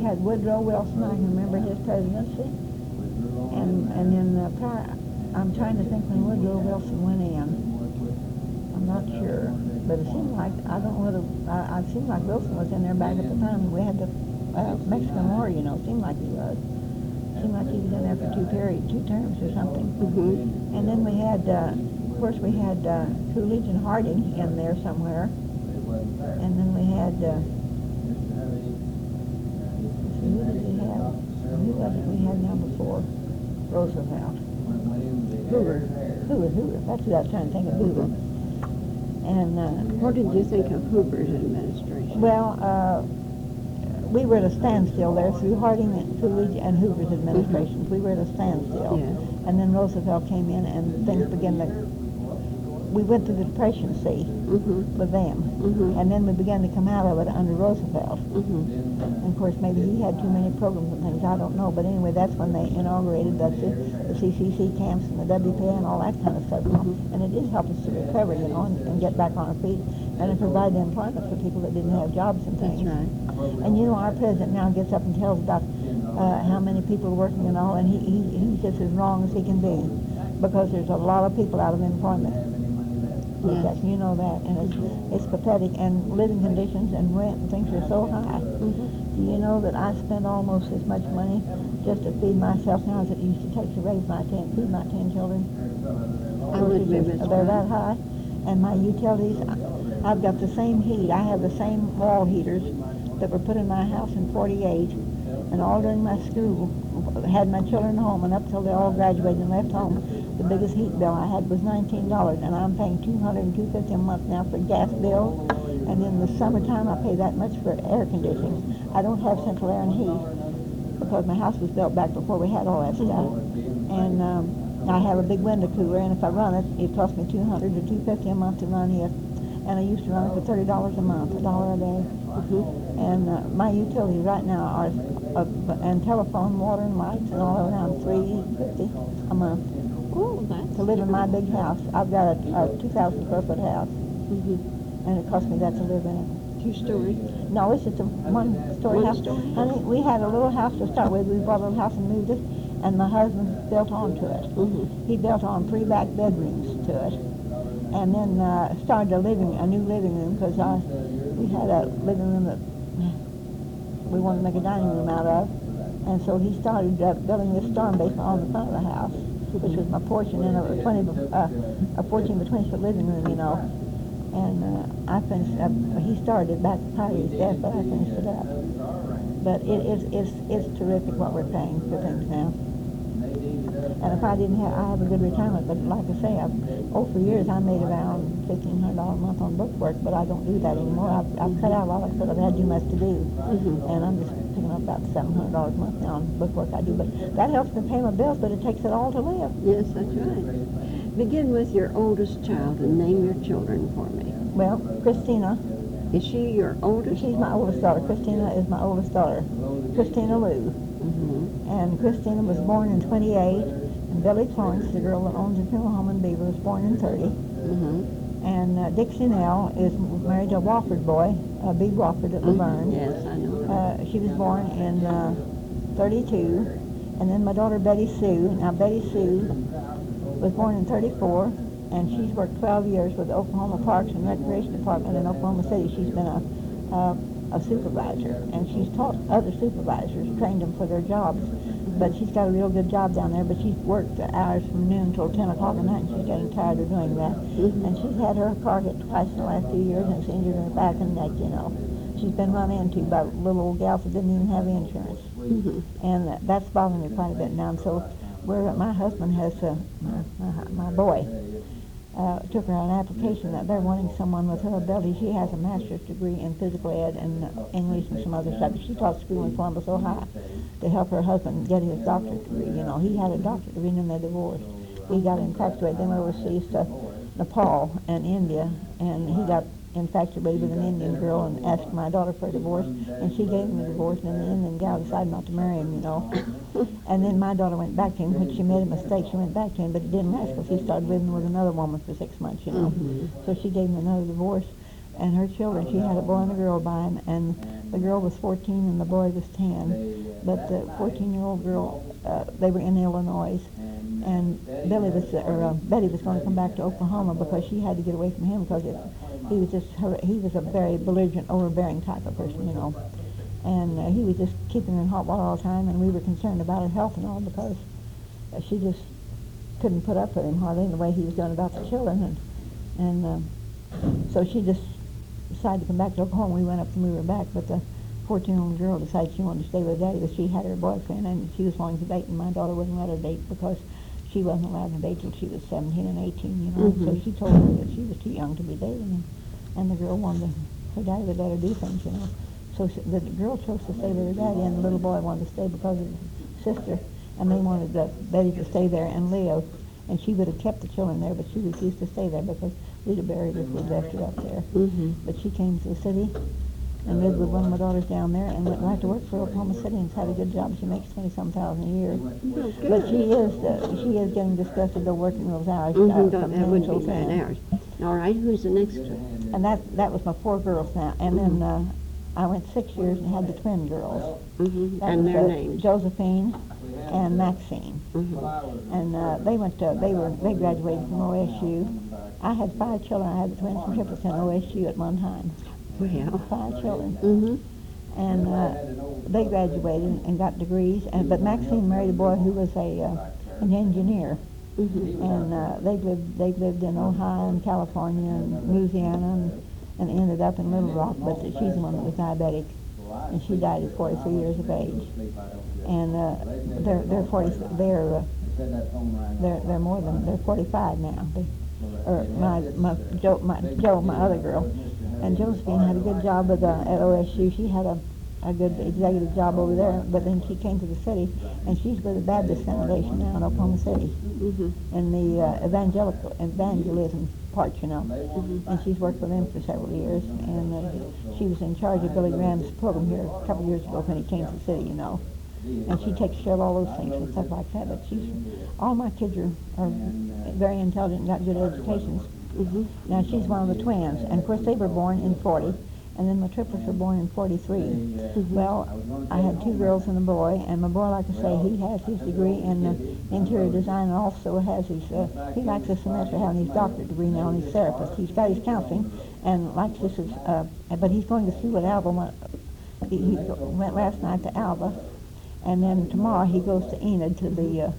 had Woodrow Wilson. I can remember his presidency, and then I'm trying to think when Woodrow Wilson went in. I'm not sure, but it seemed like it seemed like Wilson was in there back at the time we had the Mexican War. It seemed like he was. Seemed like he was in there for two terms or something. Mm-hmm. And then we had, of course, Coolidge and Harding in there somewhere. And then we had, who did we have? Who was it we had now before Roosevelt? Hoover. That's what I was trying to think of, Hoover. And what did you think of Hoover's administration? Well, we were at a standstill there through Harding and Coolidge and Hoover's administrations. We were at a standstill. Yes. And then Roosevelt came in and things began to, we went through the Depression, see, with them. Mm-hmm. And then we began to come out of it under Roosevelt. Mm-hmm. And of course, maybe he had too many programs and things, I don't know. But anyway, that's when they inaugurated the CCC camps and the WPA and all that kind of stuff. And it did help us to recover, and get back on our feet and to provide employment for people that didn't have jobs and things. That's right. And our president now gets up and tells about how many people are working and all, and he's just as wrong as he can be, because there's a lot of people out of employment. Yes. You know that, and it's pathetic, and living conditions and rent and things are so high. Mm-hmm. Do you know that I spend almost as much money just to feed myself now as it used to take to feed my 10 children? I would agree with They're that. that high, and my utilities, I've got the same heat. I have the same wall heaters that were put in my house in '48, and all during my school, had my children home, and up till they all graduated and left home, the biggest heat bill I had was $19, and I'm paying $200 and $250 a month now for gas bills, and in the summertime I pay that much for air conditioning. I don't have central air and heat, because my house was built back before we had all that stuff, and I have a big window cooler, and if I run it, it costs me $200 to $250 a month to run it, and I used to run it for $30 a month, $1 a day. And my utilities right now are, and telephone, water, and lights, and all around $350 a month. Oh, that's To live in my big house. I've got a 2,000 square foot house, and it cost me that to live in it. 2-story. No, it's just a one-story house. One-story? Honey, we had a little house to start with. We bought a little house and moved it, and my husband built onto it. He built on 3 back bedrooms to it, and then started a new living room, because we had a living room that we wanted to make a dining room out of, and so he started building this storm basement on the front of the house, which was my portion in a 14-by-20-foot living room, and I finished up. He started back prior to his death, but I finished it up. But it's terrific what we're paying for things now. And if I have a good retirement, but like I say, for years I made around $1,500 a month on bookwork, but I don't do that anymore. I've cut out a lot of stuff. I've had too much to do, and I'm just picking up about $700 a month now on bookwork I do. But that helps me pay my bills, but it takes it all to live. Yes, that's right. Begin with your oldest child and name your children for me. Well, Christina. Is she your oldest? She's my oldest daughter. Christina is my oldest daughter. Christina Lou. And Christina was born in '28. And Billy Florence, the girl that owns the funeral home in Beaver, was born in '30. And Dixie Nell is married to a Wofford boy, B. Wofford at Laverne. Yes, I know her. She was born in '32. And then my daughter Betty Sue. Now Betty Sue was born in '34, and she's worked 12 years with the Oklahoma Parks and Recreation Department in Oklahoma City. She's been a supervisor, and she's taught other supervisors, trained them for their jobs. But she's got a real good job down there, but she's worked the hours from noon till 10 o'clock at night, and she's getting tired of doing that. And she's had her car hit twice in the last few years, and it's injured her back and neck, She's been run into by little old gals that didn't even have insurance. And that's bothering me quite a bit now. And so where my husband has, my boy, took her an application that they're wanting someone with her ability. She has a master's degree in physical ed and English and some other subjects. She taught school in Columbus, Ohio, to help her husband get his doctorate degree. You know, he had a doctorate degree and then they divorced. He got infatuated, then overseas to Nepal and India, and he got infatuated with an Indian girl and asked my daughter for a divorce, and she gave him a divorce, and then the Indian gal decided not to marry him, you know. And then my daughter went back to him, which she made a mistake. She went back to him, but it didn't last because he started living with another woman for 6 months, you know. So she gave him another divorce, and her children, she had a boy and a girl by him, and the girl was 14 and the boy was 10. But the 14-year-old girl, they were in Illinois, and Betty was going to come back to Oklahoma because she had to get away from him because he was a very belligerent, overbearing type of person, you know. And he was just keeping her in hot water all the time, and we were concerned about her health and all because she just couldn't put up with him hardly in the way he was going about the children. And so she just decided to come back to Oklahoma. We went up to move her back, but the 14-year-old girl decided she wanted to stay with Daddy, but she had her boyfriend, and she was wanting to date, and my daughter wouldn't let her date because she wasn't allowed to date till she was 17 and 18, you know. So she told her that she was too young to be dating him, and the girl wanted her daddy would let her do things, you know. So the girl chose to stay with her daddy, and the little boy wanted to stay because of his sister, and they wanted Betty to stay there and live, and she would have kept the children there, but she refused to stay there because Rita Berry was left her up there. But she came to the city and lived with one of my daughters down there and went right to work for Oklahoma City and had a good job. She makes $20,000 a year. But she is getting disgusted though working those hours. That would be bad hours. All right, who's the next one? And that was my 4 girls now. And then I went 6 years and had the twin girls. And their names? Josephine and Maxine. And they graduated from OSU. I had 5 children. I had the twins from triplets in OSU at one time. Well, 5 children. And they graduated and got degrees. But Maxine married a boy who was an engineer. And they've lived in Ohio and California and Louisiana and ended up in Little Rock. But she's the one that was diabetic, and she died at 43 years of age. And they're 45 now. Joe, my other girl. And Josephine had a good job at OSU. She had a good executive job over there, but then she came to the city, and she's with the Baptist Foundation now in Oklahoma City, in the evangelism part, you know. And she's worked with them for several years, and she was in charge of Billy Graham's program here a couple of years ago when he came to the city, you know. And she takes care of all those things and stuff like that. But all my kids are very intelligent and got good educations. Now she's one of the twins, and of course they were born in 40, and then my triplets were born in 43. Well, I had 2 girls and a boy, and my boy, like I say, he has his degree in interior design and also has his, he likes this semester having his doctorate degree now, and he's therapist. He's got his counseling and likes this, but he's going to school at Alba. He went last night to Alba, and then tomorrow he goes to Enid to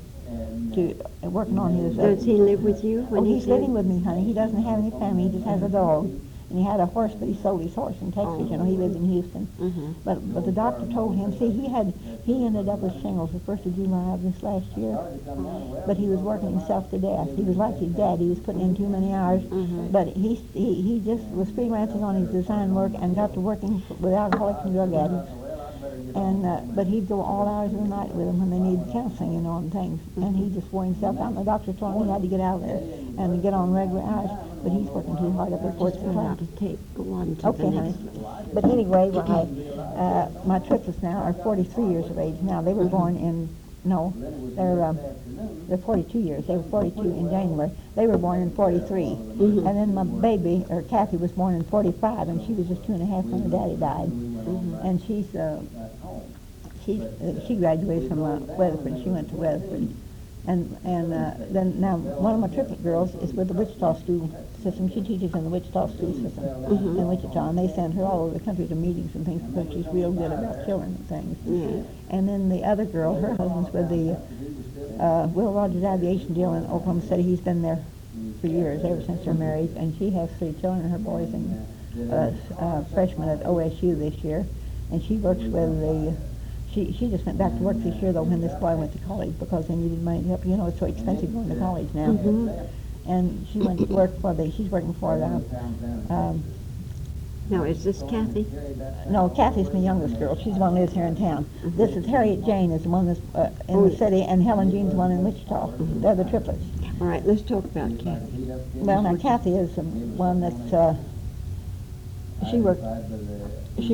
working on his... Does he live with you? He's living with me, honey. He doesn't have any family. He just has a dog. And he had a horse, but he sold his horse in Texas. You know, he lived in Houston. But the doctor told him, see, he ended up with shingles the 1st of July of this last year. But he was working himself to death. He was like his dad. He was putting in too many hours. But he just was freelancing on his design work and got to working with alcoholics and drug addicts. And but he'd go all hours of the night with them when they needed counseling, you know, and things. And he just wore himself out. And the doctor told him he had to get out of there and get on regular hours. But he's working too hard up at Fort Supply. Go on to the next one. But anyway, my triplets now are 43 years of age now. They were born in, they're 42 years. They were 42 in January. They were born in 43. And then my baby, or Kathy, was born in 45, and she was just 2.5 when her daddy died. And she graduated from Weatherford. She went to Weatherford. And then now one of my triplet girls is with the Wichita school system. She teaches in the Wichita school system in Wichita, and they send her all over the country to meetings and things because she's real good about children and things. And then the other girl, her husband's with the Will Rogers Aviation deal in Oklahoma City. He's been there for years, ever since they're married, and she has 3 children. Her boy's a freshman at OSU this year, and she works with She just went back to work this year, though, when this boy went to college, because they needed money to help. You know, it's so expensive going to college now. And she went to work she's working for Now, is this Kathy? no, Kathy's my youngest girl. She's the one who lives here in town. This is Harriet Jane, is the one that's in the city, and Helen Jean's the one in Wichita. They're the triplets. All right, let's talk about Kathy. Well, now Kathy is the one that's, she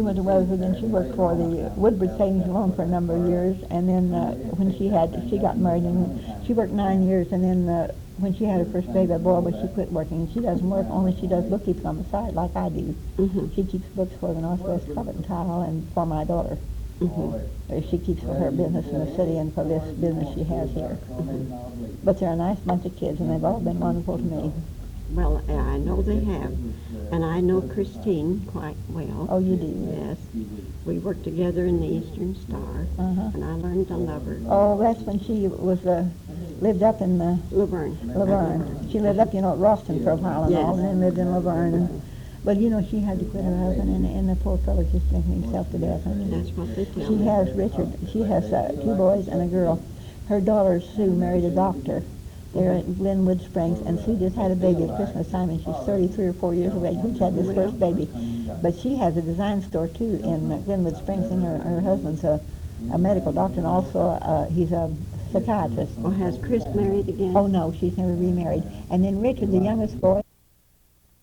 went to Weatherford, and she worked for the Woodward Savings and Loan for a number of years, and then when she got married, and she worked 9 years, and then when she had her first baby, a boy, but she quit working. She doesn't work, only she does bookkeeping on the side like I do. She keeps books for the Northwest Carpet and Tile and for my daughter. She keeps for her business in the city and for this business she has here. But they're a nice bunch of kids, and they've all been wonderful to me. Well, I know they have, and I know Christine quite well. Oh, you do? Yes. We worked together in the Eastern Star, and I learned to love her. Oh, that's when she was lived up in Laverne. Laverne. She lived up, you know, at Ralston for a while and all, and then lived in Laverne. But, you know, she had to quit her husband, and the poor fellow just drinking himself to death. That's what they tell She me. has Richard. She has 2 boys and a girl. Her daughter, Sue, married a doctor. They're at Glenwood Springs, and Sue just had a baby at Christmas time, and she's 33 or 4 years of age, which had this first baby. But she has a design store, too, in Glenwood Springs, and her husband's a medical doctor, and also he's a psychiatrist. Well, has Chris married again? Oh, no, she's never remarried. And then Richard, the youngest boy,